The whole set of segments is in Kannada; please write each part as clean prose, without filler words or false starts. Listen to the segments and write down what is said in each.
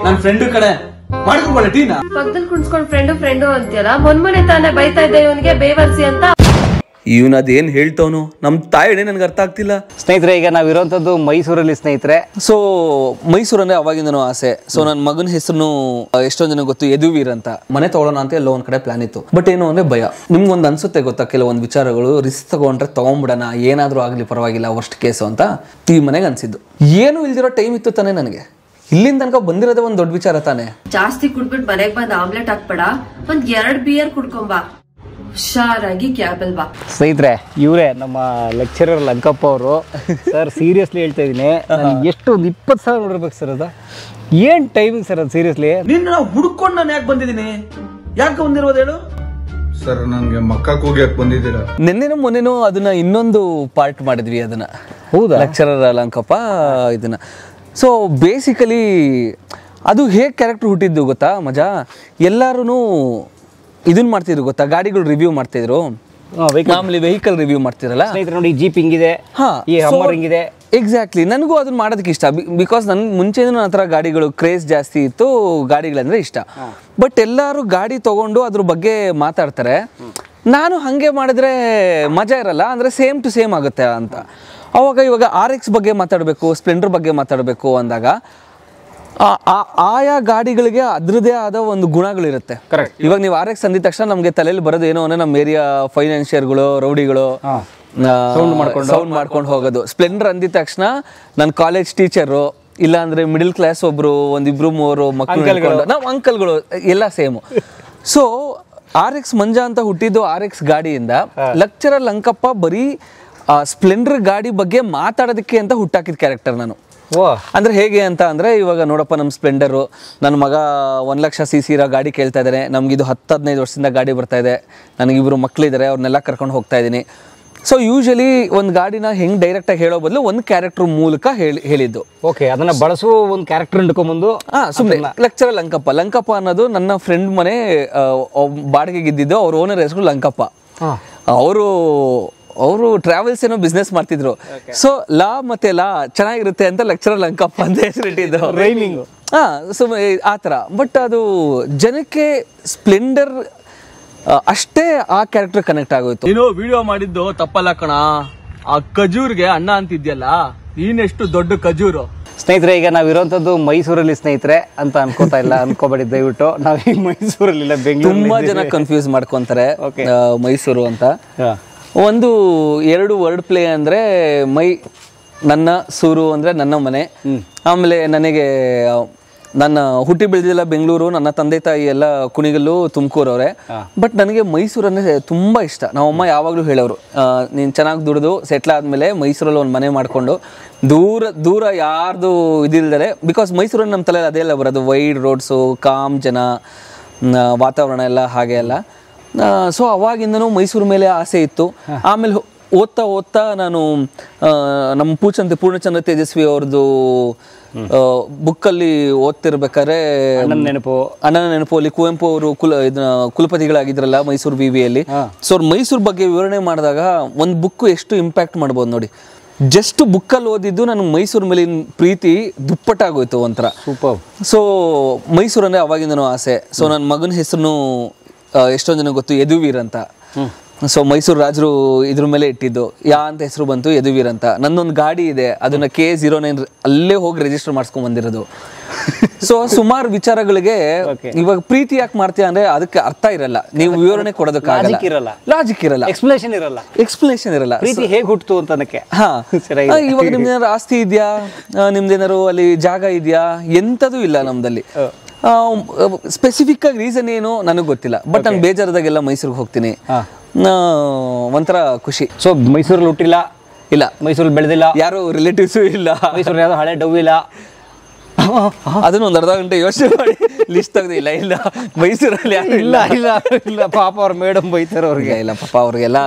ನನ್ ಫ್ರೆಂಡ್ ಕಡೆ ಮಾಡ್ಕೊಂಡ್ಬಿಡ ಟೀನಾ ಪಕ್ಕದಲ್ಲಿ ಕುಣಿಸ್ಕೊಂಡ್ ಫ್ರೆಂಡು ಅಂತೀಯಲ್ಲ ಮೊನ್ನೆ ತಾನೇ ಬೈತಾ ಇದ್ದೆ ಇವನಿಗೆ ಬೇವರ್ಸಿ ಅಂತ. ಇವನ್ ಅದೇನ್ ಹೇಳ್ತವನು ನಮ್ ತಾಯಿನೇ ನನ್ಗೆ ಅರ್ಥ ಆಗ್ತಿಲ್ಲ. ಸ್ನೇಹಿತರೆ, ಈಗ ನಾವಿರುವಂತದ್ದು ಮೈಸೂರಲ್ಲಿ ಸ್ನೇಹಿತರೆ. ಸೊ ಮೈಸೂರನ್ನೇ ಅವಾಗಿಂದನೂ ಆಸೆ. ಸೊ ನನ್ನ ಮಗನ ಹೆಸರು ಎಷ್ಟೊಂದ್ ಜನ ಗೊತ್ತು, ಯದುವೀರ್ ಅಂತ. ಮನೆ ತಗೊಳ್ಳೋಣ ಅಂತ ಎಲ್ಲೋ ಒಂದ್ ಕಡೆ ಪ್ಲಾನ್ ಇತ್ತು. ಬಟ್ ಏನು ಅಂದ್ರೆ ಭಯ. ನಿಮ್ಗೊಂದು ಅನ್ಸುತ್ತೆ ಗೊತ್ತಾ, ಕೆಲವೊಂದು ವಿಚಾರಗಳು ರಿಸ್ಕ್ ತಗೊಂಡ್ರೆ ತಗೊಂಡ್ಬಿಡೋಣ, ಏನಾದ್ರೂ ಆಗ್ಲಿ ಪರವಾಗಿಲ್ಲ, ವರ್ಸ್ಟ್ ಕೇಸು ಅಂತ ಈ ಮನೆಗೆ ಅನ್ಸಿದ್ದು. ಏನು ಇಲ್ದಿರೋ ಟೈಮ್ ಇತ್ತು ತಾನೇ ನನಗೆ. ಇಲ್ಲಿಂದ ತನಕ ಬಂದಿರೋದೇ ಒಂದ್ ದೊಡ್ಡ ವಿಚಾರ ತಾನೆ. ಜಾಸ್ತಿ ಕುಡ್ಬಿಟ್ಟು ಮನೆಗ್ ಬಂದ್ ಆಮ್ಲೆಟ್ ಹಾಕ್ಬೇಡ, ಒಂದ್ 2 ಬಿಯರ್ ಕುಡ್ಕೊಂಬಾ, ಹುಷಾರಾಗಿ ಕ್ಯಾಬಲ್ ಬಾ. ಸ್ನೇಹಿತರೆ, ಇವರೇ ನಮ್ಮ ಲೆಕ್ಚರರ್ ಲಂಕಪ್ಪ ಅವರು. ಸರ್ ಸೀರಿಯಸ್ಲಿ ಹೇಳ್ತಾ ಇದೀನಿ, ಎಷ್ಟು 20,000 ನೋಡಿರ್ಬೇಕು ಸರ್. ಅದ ಏನ್ ಟೈಮಿಂಗ್ ಸರ್ ಅದು? ಸೀರಿಯಸ್ಲಿ ನಿನ್ನ ಹುಡ್ಕೊಂಡು ನಾನು ಯಾಕೆ ಬಂದಿದ್ದೀನಿ? ಯಾಕೆ ಬಂದಿರೋದು ಹೇಳು ಸರ್? ನನ್ಗೆ ಮಕ್ಕ ಕೂಗ್ಯಾಕ್ ಬಂದಿದ್ದೀರಾ? ನಿನ್ನೆನೂ ಮೊನ್ನೆನೂ ಅದನ್ನ ಇನ್ನೊಂದು ಪಾರ್ಟ್ ಮಾಡಿದ್ವಿ ಅದನ್ನ. ಹೌದಾ? ಲೆಕ್ಚರರ್ ಲಂಕಪ್ಪ ಇದನ್ನ. ಸೊ ಬೇಸಿಕಲಿ ಅದು ಹೇಗೆ ಕ್ಯಾರೆಕ್ಟರ್ ಹುಟ್ಟಿದ್ದು ಗೊತ್ತಾ ಮಜಾ? ಎಲ್ಲರೂ ಇದನ್ನ ಮಾಡ್ತಿದ್ರು ಗೊತ್ತಾ, ಗಾಡಿಗಳು ರಿವ್ಯೂ ಮಾಡ್ತಿದ್ರು, ಮಾಮೂಲಿ ವೆಹಿಕಲ್ ರಿವ್ಯೂ ಮಾಡ್ತಿರಲ್ಲ ಸ್ನೇಹಿತರೆ. ನೋಡಿ, ಜೀಪ್ ಹಿಂಗಿದೆ, ಈ ಹಮ್ಮರ್ ಹಿಂಗಿದೆ. ಎಕ್ಸಾಕ್ಟ್ಲಿ, ನನಗೂ ಅದನ್ನ ಮಾಡೋದಕ್ಕೆ ಇಷ್ಟ. ಬಿಕಾಸ್ ನನ್ಗೆ ಮುಂಚೆನೂ ನನ್ನ ಹತ್ರ ಗಾಡಿಗಳು ಕ್ರೇಜ್ ಜಾಸ್ತಿ ಇತ್ತು, ಗಾಡಿಗಳಂದ್ರೆ ಇಷ್ಟ. ಬಟ್ ಎಲ್ಲರೂ ಗಾಡಿ ತಗೊಂಡು ಅದ್ರ ಬಗ್ಗೆ ಮಾತಾಡ್ತಾರೆ. ನಾನು ಹಾಗೆ ಮಾಡಿದ್ರೆ ಮಜಾ ಇರಲ್ಲ, ಅಂದರೆ ಸೇಮ್ ಟು ಸೇಮ್ ಆಗುತ್ತೆ ಅಂತ. ಇವಾಗ RX ಬಗ್ಗೆ ಮಾತಾಡಬೇಕು, ಸ್ಪ್ಲೆಂಡರ್ ಬಗ್ಗೆ ಮಾತಾಡಬೇಕು ಅಂದಾಗ ಆಯಾ ಗಾಡಿಗಳಿಗೆ ಅದ್ರದೇ ಆದ ಒಂದು ಗುಣಗಳಿರುತ್ತೆ. ಕರೆಕ್ಟ್. ಇವಾಗ ನೀವು RX ಅಂದಿದ ತಕ್ಷಣ ನಮಗೆ ತಲೆಯಲ್ಲಿ ಬರೋದು ಏನೋ ಅಂದ್ರೆ ನಮ್ಮ ಏರಿಯಾ ಫೈನಾನ್ಷಿಯರ್ಗಳು, ರೌಡಿಗಳು, ಸೌಂಡ್ ಮಾಡ್ಕೊಂಡು ಹೋಗೋದು. ಸ್ಪ್ಲೆಂಡರ್ ಅಂದಿದ ತಕ್ಷಣ ನನ್ನ ಕಾಲೇಜ್ ಟೀಚರು, ಇಲ್ಲ ಅಂದ್ರೆ ಮಿಡಿಲ್ ಕ್ಲಾಸ್ ಒಬ್ರು, 1-2-3 ಮಕ್ಕಳು, ನಾವು ಅಂಕಲ್ಗಳು ಎಲ್ಲ ಸೇಮು. ಸೊ RX ಮಂಜಾ ಅಂತ ಹುಟ್ಟಿದ್ದು RX ಗಾಡಿಯಿಂದ. ಲೆಕ್ಚರರ್ ಲಂಕಪ್ಪ ಬರೀ ಸ್ಪ್ಲೆಂಡರ್ ಗಾಡಿ ಬಗ್ಗೆ ಮಾತಾಡೋದಕ್ಕೆ ಅಂತ ಹುಟ್ಟಾಕಿದ ಕ್ಯಾರೆಕ್ಟರ್ ನಾನು. ಅಂದ್ರೆ ಹೇಗೆ ಅಂತ ಅಂದ್ರೆ, ಇವಾಗ ನೋಡಪ್ಪ, ನಮ್ಮ ಸ್ಪ್ಲೆಂಡರು, ನನ್ನ ಮಗ 1,00,000 cc ಇರೋ ಗಾಡಿ ಕೇಳ್ತಾ ಇದ್ದಾರೆ. ನಮ್ಗಿದು 10-15 ವರ್ಷದಿಂದ ಗಾಡಿ ಬರ್ತಾ ಇದೆ. ನನಗಿಬ್ರು ಮಕ್ಕಳಿದ್ದಾರೆ, ಅವ್ರನ್ನೆಲ್ಲ ಕರ್ಕೊಂಡು ಹೋಗ್ತಾ ಇದ್ದೀನಿ. ಸೊ ಯೂಶಲಿ ಒಂದು ಗಾಡಿನ ಹೆಂಗ್ ಡೈರೆಕ್ಟ್ ಆಗಿ ಹೇಳೋ ಬದಲು ಒಂದು ಕ್ಯಾರೆಕ್ಟರ್ ಮೂಲಕ ಹೇಳಿದ್ದು. ಓಕೆ, ಅದನ್ನ ಬಳಸುವ ಒಂದು ಕ್ಯಾರೆಕ್ಟರ್ ಹಿಡ್ಕೊಂಡ್ಬಂದು ಸುಮ್ಮನೆ ಲೆಕ್ಚರರ್ ಲಂಕಪ್ಪ ಅನ್ನೋದು ನನ್ನ ಫ್ರೆಂಡ್ ಮನೆ ಬಾಡಿಗೆಗೆ ಇದ್ದಿದ್ದು. ಅವ್ರ ಓನರ್ ಹೆಸರು ಲಂಕಪ್ಪ. ಅವರು ಟ್ರಾವೆಲ್ಸ್ ಏನೋ ಬಿಸ್ನೆಸ್ ಮಾಡ್ತಿದ್ರು. ಸೊ ಲಾ ಮತ್ತೆ ಲಾ ಚೆನ್ನಾಗಿರುತ್ತೆ ಅಂತ ಲೆಕ್ಚರರ್ ಲಂಕಪ್ಪ ಅಂತ ಹೆಸರಿಟ್ಟಿದ್ರು, ರೈಮಿಂಗ್. ಸುಮ್ಮನೆ ಆ ಥರ. ಬಟ್ ಅದು ಜನಕ್ಕೆ ಸ್ಪ್ಲೆಂಡರ್ ಅಷ್ಟೇ ಆ ಕ್ಯಾರೆಕ್ಟರ್ ಕನೆಕ್ಟ್ ಆಗೋಯ್ತು. ನೀನು ವಿಡಿಯೋ ಮಾಡಿದ್ದು ತಪ್ಪಲ್ಲ ಕಣ. ಆ ಖಜೂರ್ಗೆ ಅಣ್ಣ ಅಂತಿದ್ಯಲ್ಲ, ನೀನೆಷ್ಟು ದೊಡ್ಡ ಖಜೂರು. ಸ್ನೇಹಿತರೆ, ಈಗ ನಾವಿರುವಂತದ್ದು ಮೈಸೂರಲ್ಲಿ ಸ್ನೇಹಿತರೆ ಅಂತ ಅನ್ಕೋತಾ ಇಲ್ಲ, ಅನ್ಕೋಬೇಡಿ ದಯವಿಟ್ಟು. ನಾವೀಗ ಮೈಸೂರಲ್ಲಿಲ್ಲ, ಬೆಂಗಳೂರು. ತುಂಬಾ ಜನ ಕನ್ಫ್ಯೂಸ್ ಮಾಡ್ಕೊಂತಾರೆ ಮೈಸೂರು ಅಂತ. 2 ವರ್ಡ್ ಪ್ಲೇ ಅಂದ್ರೆ ನನ್ನ ಸೂರು ಅಂದ್ರೆ ನನ್ನ ಮನೆ. ಆಮೇಲೆ ನನಗೆ ನನ್ನ ಹುಟ್ಟಿ ಬೆಳೆದಿಲ್ಲ ಬೆಂಗಳೂರು, ನನ್ನ ತಂದೆ ತಾಯಿ ಎಲ್ಲ ಕುಣಿಗಲ್ಲು, ತುಮಕೂರವ್ರೆ. ಬಟ್ ನನಗೆ ಮೈಸೂರು ಅಂದ್ರೆ ತುಂಬಾ ಇಷ್ಟ. ನಮ್ಮಮ್ಮ ಯಾವಾಗ್ಲೂ ಹೇಳೋರು, ನೀನ್ ಚೆನ್ನಾಗಿ ದುಡಿದು ಸೆಟ್ಲ್ ಆದ್ಮೇಲೆ ಮೈಸೂರಲ್ಲಿ ಒಂದು ಮನೆ ಮಾಡ್ಕೊಂಡು ದೂರ ಯಾರ್ದು ಇದಿಲ್ದರೆ. ಬಿಕಾಸ್ ಮೈಸೂರಲ್ಲಿ ನಮ್ಮ ತಲೆಯಲ್ಲಿ ಅದೆಲ್ಲ ಬರೋದು, ವೈಡ್ ರೋಡ್ಸು, ಕಾಮ್ ಜನ, ವಾತಾವರಣ ಎಲ್ಲ ಹಾಗೆ ಎಲ್ಲ. ಸೊ ಅವಾಗಿಂದನೂ ಮೈಸೂರು ಮೇಲೆ ಆಸೆ ಇತ್ತು. ಆಮೇಲೆ ಓದ್ತಾ ನಾನು ನಮ್ಮ ಪೂರ್ಣಚಂದ್ರ ತೇಜಸ್ವಿ ಅವ್ರದ್ದು ಬುಕ್ಕಲ್ಲಿ ಓದ್ತಿರ್ಬೇಕಾದ್ರೆ ಅಣ್ಣನ ನೆನಪು ಅಲ್ಲಿ ಕುವೆಂಪು ಅವರು ಕುಲಪತಿಗಳಾಗಿದ್ರಲ್ಲ ಮೈಸೂರು ವಿವಿಯಲ್ಲಿ. ಸೊ ಅವ್ರು ಮೈಸೂರು ಬಗ್ಗೆ ವಿವರಣೆ ಮಾಡಿದಾಗ ಒಂದು ಬುಕ್ ಎಷ್ಟು ಇಂಪ್ಯಾಕ್ಟ್ ಮಾಡ್ಬೋದು ನೋಡಿ. ಜಸ್ಟ್ ಬುಕ್ಕಲ್ಲಿ ಓದಿದ್ದು ನನಗೆ ಮೈಸೂರು ಮೇಲಿನ ಪ್ರೀತಿ ದುಪ್ಪಟ್ಟಾಗೋಯ್ತು ಒಂಥರ. ಸೊ ಮೈಸೂರನ್ನೇ ಅವಾಗಿಂದನೂ ಆಸೆ. ಸೊ ನನ್ನ ಮಗನ ಹೆಸರು ಎಷ್ಟೊಂದು ಜನ ಗೊತ್ತು, ಯದುವೀರ್ ಅಂತ. ಸೊ ಮೈಸೂರು ರಾಜರು ಇದ್ರ ಮೇಲೆ ಇಟ್ಟಿದ್ದು. ಅಂತ ಹೆಸರು ಬಂತು, ಯದುವೀರ್ ಅಂತ. ನನ್ನೊಂದು ಗಾಡಿ ಇದೆ, ಅದನ್ನ K09 ಅಲ್ಲೇ ಹೋಗಿ ರಿಜಿಸ್ಟರ್ ಮಾಡಿಸ್ಕೊಂಡ್ ಬಂದಿರೋದು. ಸೊ ಸುಮಾರು ವಿಚಾರಗಳಿಗೆ ಇವಾಗ ಪ್ರೀತಿ ಯಾಕೆ ಮಾಡ್ತೀಯ ಅಂದ್ರೆ ಅದಕ್ಕೆ ಅರ್ಥ ಇರಲ್ಲ, ನೀವು ವಿವರಣೆ ಕೊಡೋದಕ್ಕಾಗಲ್ಲ, ಲಾಜಿಕ್ ಇರಲ್ಲ, ಎಕ್ಸ್ಪ್ಲನೇಷನ್ ಇರಲ್ಲ. ಪ್ರೀತಿ ಹೇಗೆ ಹುಟ್ಟಿತು ಅಂತ ಅದಕ್ಕೆ. ಇವಾಗ ನಿಮ್ದೇನಾರು ಆಸ್ತಿ ಇದೆಯಾ, ನಿಮ್ದೇನಾರು ಅಲ್ಲಿ ಜಾಗ ಇದೆಯಾ, ಎಂಥದೂ ಇಲ್ಲ ನಮ್ದಲ್ಲಿ. ಸ್ಪೆಸಿಫಿಕ್ ಆಗಿ ರೀಸನ್ ಏನು ನನಗೆ ಗೊತ್ತಿಲ್ಲ. ಬಟ್ ನಾನು ಬೇಜಾರದಾಗೆಲ್ಲ ಮೈಸೂರಿಗೆ ಹೋಗ್ತೀನಿ, ಒಂಥರ ಖುಷಿ. ಸೊ ಮೈಸೂರಲ್ಲಿ ಹುಟ್ಟಿಲ್ಲ, ಇಲ್ಲ ಮೈಸೂರಲ್ಲಿ ಬೆಳೆದಿಲ್ಲ, ಯಾರು ರಿಲೇಟಿವ್ಸು ಇಲ್ಲ, ಮೈಸೂರು ಯಾವ್ದು ಹಳೆ ಡವ್ ಇಲ್ಲ, ಅದನ್ನ ಒಂದು ಅರ್ಧ ಗಂಟೆ ಯೋಚನೆ ಮಾಡಿ ಲಿಸ್ಟ್ ತೆಗ್ದು ಇಲ್ಲ ಮೈಸೂರಲ್ಲಿ ಯಾರು ಇಲ್ಲ ಪಾಪ ಅವ್ರ ಮೇಡಮ್ ಬೈತಾರೆ ಅವ್ರಿಗೆ. ಇಲ್ಲ ಪಾಪ ಅವ್ರಿಗೆಲ್ಲ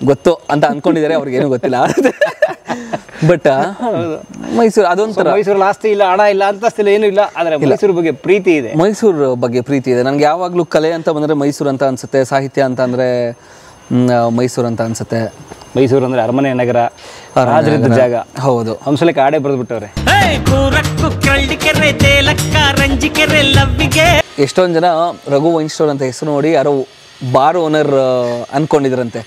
ಗೊತ್ತು ಅಂತ ಅನ್ಕೊಂಡಿದ್ದಾರೆ, ಅವ್ರಿಗೇನು ಗೊತ್ತಿಲ್ಲ. ಬಟ್ ಮೈಸೂರು ಅದೊಂಥರ. ಮೈಸೂರಲ್ಲಿ ಆಸ್ತಿ ಇಲ್ಲ, ಹಣ ಇಲ್ಲ, ಅಂತಸ್ತಿಲ್ಲ, ಏನು ಇಲ್ಲ, ಆದ್ರೆ ಮೈಸೂರು ಬಗ್ಗೆ ಪ್ರೀತಿ ಇದೆ. ಮೈಸೂರು ಬಗ್ಗೆ ಪ್ರೀತಿ ಇದೆ ನನ್ಗೆ. ಯಾವಾಗ್ಲೂ ಕಲೆ ಅಂತ ಬಂದ್ರೆ ಮೈಸೂರು ಅಂತ ಅನ್ಸುತ್ತೆ, ಸಾಹಿತ್ಯ ಅಂತ ಅಂದ್ರೆ ಮೈಸೂರು ಅಂತ ಅನ್ಸುತ್ತೆ. ಮೈಸೂರು ಅಂದ್ರೆ ಅರಮನೆ ನಗರ, ರಾಜರಿದ್ದ ಜಾಗ. ಹೌದು. ಹಂಸಲೇಖ ಆಡೇ ಬರೆದ್ಬಿಟ್ಟವ್ರೆ. ಎಷ್ಟೊಂದು ಜನ ರಘು ವೈನ್ ಸ್ಟೋರ್ ಅಂತ ಹೆಸರು ನೋಡಿ ಯಾರೋ ಬಾರ್ ಓನರ್ ಅನ್ಕೊಂಡಿದ್ರಂತೆ.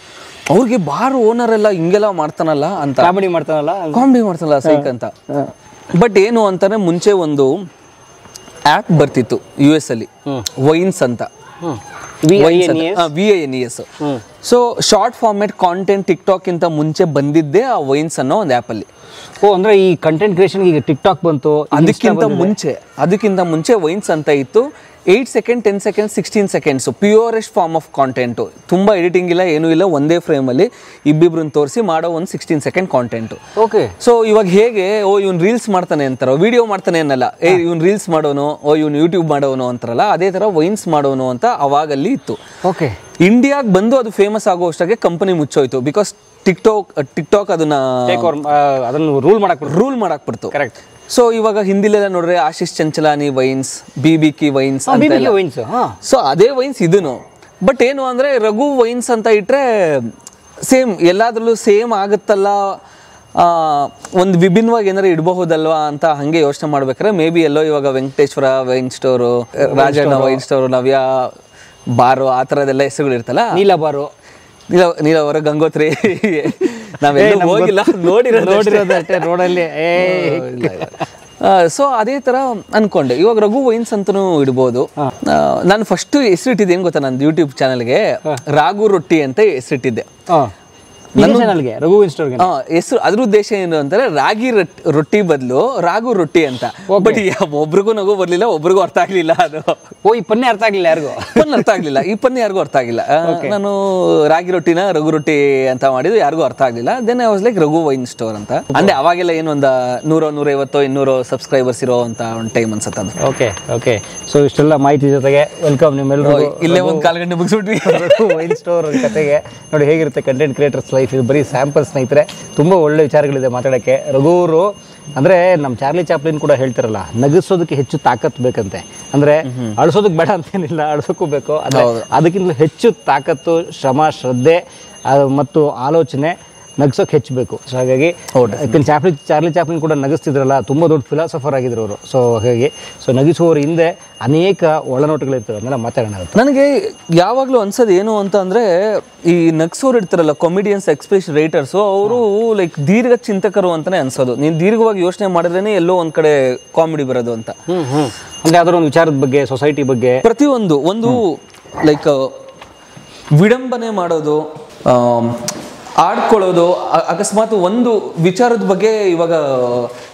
ಅವ್ರಿಗೆ ಬಾರ್ ಓನರ್ ಎಲ್ಲ ಹಿಂಗೆಲ್ಲ ಮಾಡ್ತಾನಲ್ಲ ಅಂತ, ಕಾಮಿಡಿ ಮಾಡ್ತಾನಲ್ಲ ಸೈಕ್ ಅಂತ. ಬಟ್ ಏನು ಅಂತಾನೆ ಮುಂಚೆ ಒಂದು ಆ್ಯಪ್ ಬರ್ತಿತ್ತು US ಅಲ್ಲಿ, ವೈನ್ಸ್ ಅಂತ, VINES. So short format content TikTok ಇಂತ ಮುಂಚೆ ಬಂದಿದ್ದೆ ಆ ವೈನ್ಸ್ ಅನ್ನೋ ಒಂದು ಆ್ಯಪ್ ಅಲ್ಲಿ. ಅಂದ್ರೆ ಈ ಕಂಟೆಂಟ್ ಕ್ರಿಯೇಷನ್ ಈಗ ಟಿಕ್ಟಾಕ್ ಬಂತು, ಅದಕ್ಕಿಂತ ಮುಂಚೆ ವೈನ್ಸ್ ಅಂತ ಇತ್ತು. 8 second, 10 second, 16 seconds purest form of content. ತುಂಬಾ ಎಡಿಟಿಂಗ್ ಇಲ್ಲ, ಏನೂ ಇಲ್ಲ, ಒಂದೇ ಫ್ರೇಮ್ ಅಲ್ಲಿ ಇಬ್ಬಿಬ್ರನ್ನ ತೋರಿಸಿ ಮಾಡೋ ಒಂದು 16 ಸೆಕೆಂಡ್ ಕಾಂಟೆಂಟ್. ಓಕೆ. ಸೊ ಇವಾಗ ಹೇಗೆ ಇವ್ನು ರೀಲ್ಸ್ ಮಾಡ್ತಾನೆ ಅಂತಾರೋ, ವಿಡಿಯೋ ಮಾಡ್ತಾನೆ ಅನ್ನಲ್ಲ, ಇವ್ನು ರೀಲ್ಸ್ ಮಾಡೋನು, ಇವ್ನು ಯೂಟ್ಯೂಬ್ ಮಾಡೋನು ಅಂತಾರಲ್ಲ, ಅದೇ ತರ ವೈನ್ಸ್ ಮಾಡೋನು ಅಂತ ಅವಾಗಲ್ಲಿ ಇತ್ತು. ಓಕೆ. ಇಂಡಿಯಾಗ್ ಬಂದು ಅದು ಫೇಮಸ್ ಆಗೋ ಅಷ್ಟಾಗೆ ಕಂಪನಿ ಮುಚ್ಚೋಯ್ತು. ಬಿಕಾಸ್ ಟಿಕ್ಟಾಕ್ ಅದನ್ನ ರೂಲ್ ಮಾಡಕ್ ಬಿಡ್ತು. ಕರೆಕ್ಟ್. ಸೊ ಇವಾಗ ಹಿಂದಿಲೆಲ್ಲ ನೋಡ್ರೆ Ashish Chanchlani vines, BBK vines, so ಅದೇ ವೈನ್ಸ್ ಇದೂನು. ಬಟ್ ಏನು ಅಂದ್ರೆ ರಘು ವೈನ್ಸ್ ಅಂತ ಇಟ್ರೆ ಸೇಮ್, ಎಲ್ಲಾದ್ರಲ್ಲೂ ಸೇಮ್ ಆಗುತ್ತಲ್ಲ, ಒಂದು ವಿಭಿನ್ನವಾಗಿ ಏನಾರು ಇಡಬಹುದಲ್ವಾ ಅಂತ ಹಂಗೆ ಯೋಚನೆ ಮಾಡ್ಬೇಕಾದ್ರೆ ಮೇ ಬಿ ಎಲ್ಲೋ ಇವಾಗ Venkateshwara wine store, Rajanna wine store, Navya bar, ಆ ಥರದ್ದೆಲ್ಲ ಹೆಸರುಗಳು ಇರ್ತಲ್ಲ, ನೀಲವರ, ಗಂಗೋತ್ರಿ, ನಾವೆಲ್ಲ ಹೋಗಿಲ್ಲ, ನೋಡಿರೋದಷ್ಟೇ ರೋಡಲ್ಲಿ. ಸೊ ಅದೇ ತರ ಅನ್ಕೊಂಡೆ. ಇವಾಗ ರಘು ವೈನ್ಸ್ ಅಂತನೂ ಇಡ್ಬೋದು. ನಾನು ಫಸ್ಟ್ ಹೆಸರಿಟ್ಟಿದ್ದೆ ಏನ್ ಗೊತ್ತಾ, ನಂದು ಯೂಟ್ಯೂಬ್ ಚಾನಲ್ಗೆ ರಾಘು ರೊಟ್ಟಿ ಅಂತ ಹೆಸರಿಟ್ಟಿದ್ದೆ. ರಘು ವೈನ್ ಸ್ಟೋರ್ಗೆ ಹೆಸರು, ಅದ್ರ ಉದ್ದೇಶ ಏನು ಅಂತಂದ್ರೆ ರಾಗಿ ರೊಟ್ಟಿ ಬದಲು ರಾಘು ರೊಟ್ಟಿ ಅಂತ. ಬಟ್ ಒಬ್ರಿಗೂ ನಗು ಬರ್ಲಿಲ್ಲ, ಒಬ್ರಿಗೂ ಅರ್ಥ ಆಗ್ಲಿಲ್ಲ. ಅದು ಈ ಪನ್ಯ ಅರ್ಥ ಆಗ್ಲಿಲ್ಲ, ಯಾರಿಗೂ ಅರ್ಥ ಆಗ್ಲಿಲ್ಲ, ಈ ಪನ್ಯ ಯಾರಿಗೂ ಅರ್ಥ ಆಗಿಲ್ಲ. ನಾನು ರಾಗಿ ರೊಟ್ಟಿನ ರಘು ರೊಟ್ಟಿ ಅಂತ ಮಾಡಿದ್ದು, ಯಾರಿಗೂ ಅರ್ಥ ಆಗ್ಲಿಲ್ಲ. Then I was like Raghu wine store ಅಂತ. ಅಂದ್ರೆ ಅವಾಗೆಲ್ಲ ಏನು ಒಂದು 100, 150, 200 ಸಬ್ಸ್ಕ್ರೈಬರ್ಸ್ ಇರೋ ಅಂತ ಒಂದು ಟೈಮ್ ಅನ್ಸುತ್ತೆ ಅದು. ಓಕೆ. ಸೊ ಇಷ್ಟೆಲ್ಲ ಮಾಹಿತಿ ಜೊತೆಗೆ ವೆಲ್ಕಮ್ ನಿಮ್ಮೆಲ್ಲರೂ. ಇಲ್ಲೇ ಒಂದು 4 ಗಂಟೆ ಮುಗಿಸ್ಬಿಟ್ವಿ ವೈನ್ ಸ್ಟೋರ್ ಕತೆಗೆ. ನೋಡಿ ಹೇಗಿರುತ್ತೆ ಕಂಟೆಂಟ್ ಕ್ರಿಯೇಟರ್ಸ್ ಲೈಫ್. ಇದು ಬರೀ ಸ್ಯಾಂಪಲ್ ಸ್ನೇಹಿತರೆ, ತುಂಬ ಒಳ್ಳೆ ವಿಚಾರಗಳಿದೆ ಮಾತಾಡೋಕ್ಕೆ. ರಘುವರು ಅಂದರೆ ನಮ್ಮ ಚಾರ್ಲಿ ಚಾಪ್ಲಿನ್ ಕೂಡ ಹೇಳ್ತಾರಲ್ಲ, ನಗಿಸೋದಕ್ಕೆ ಹೆಚ್ಚು ತಾಕತ್ತು ಬೇಕಂತೆ. ಅಂದರೆ ಅಳಿಸೋದಕ್ಕೆ ಬೇಡ ಅಂತೇನಿಲ್ಲ, ಅಳಿಸೋಕ್ಕೂ ಬೇಕು. ಅದಕ್ಕಿಂತ ಹೆಚ್ಚು ತಾಕತ್ತು, ಶ್ರಮ, ಶ್ರದ್ಧೆ ಮತ್ತು ಆಲೋಚನೆ ನಗಿಸೋಕೆ ಹೆಚ್ಚು ಬೇಕು. ಸೊ ಹಾಗಾಗಿ ಚಾರ್ಲಿ ಚಾಪ್ಲಿನ್ ಕೂಡ ನಗಿಸ್ತಿದ್ರಲ್ಲ, ತುಂಬ ದೊಡ್ಡ ಫಿಲಾಸಫರ್ ಆಗಿದ್ರು ಅವರು. ಸೊ ಹಾಗಾಗಿ ನಗಿಸುವವ್ರ ಹಿಂದೆ ಅನೇಕ ಒಳನೋಟಗಳಿರ್ತವೆ, ಅದನ್ನೆಲ್ಲ ಮಾತಾಡೋಣ. ನನಗೆ ಯಾವಾಗಲೂ ಅನ್ಸೋದು ಏನು ಅಂತ ಅಂದರೆ, ಈ ನಗ್ಸೋರು ಇರ್ತಾರಲ್ಲ, ಕಾಮಿಡಿಯನ್ಸ್, ಎಕ್ಸ್ಪ್ರೆಷನ್ ರೈಟರ್ಸು, ಅವರು ಲೈಕ್ ದೀರ್ಘ ಚಿಂತಕರು ಅಂತಲೇ ಅನ್ಸೋದು. ನೀನು ದೀರ್ಘವಾಗಿ ಯೋಚನೆ ಮಾಡಿದ್ರೇ ಎಲ್ಲೋ ಒಂದು ಕಡೆ ಕಾಮಿಡಿ ಬರೋದು ಅಂತ. ಅಂದರೆ ಯಾವ್ದಾದ್ರು ಒಂದು ವಿಚಾರದ ಬಗ್ಗೆ, ಸೊಸೈಟಿ ಬಗ್ಗೆ, ಪ್ರತಿಯೊಂದು ಒಂದು ಲೈಕ್ ವಿಡಂಬನೆ ಮಾಡೋದು, ಆಡ್ಕೊಳ್ಳೋದು, ಅಕಸ್ಮಾತ್ ಒಂದು ವಿಚಾರದ ಬಗ್ಗೆ ಇವಾಗ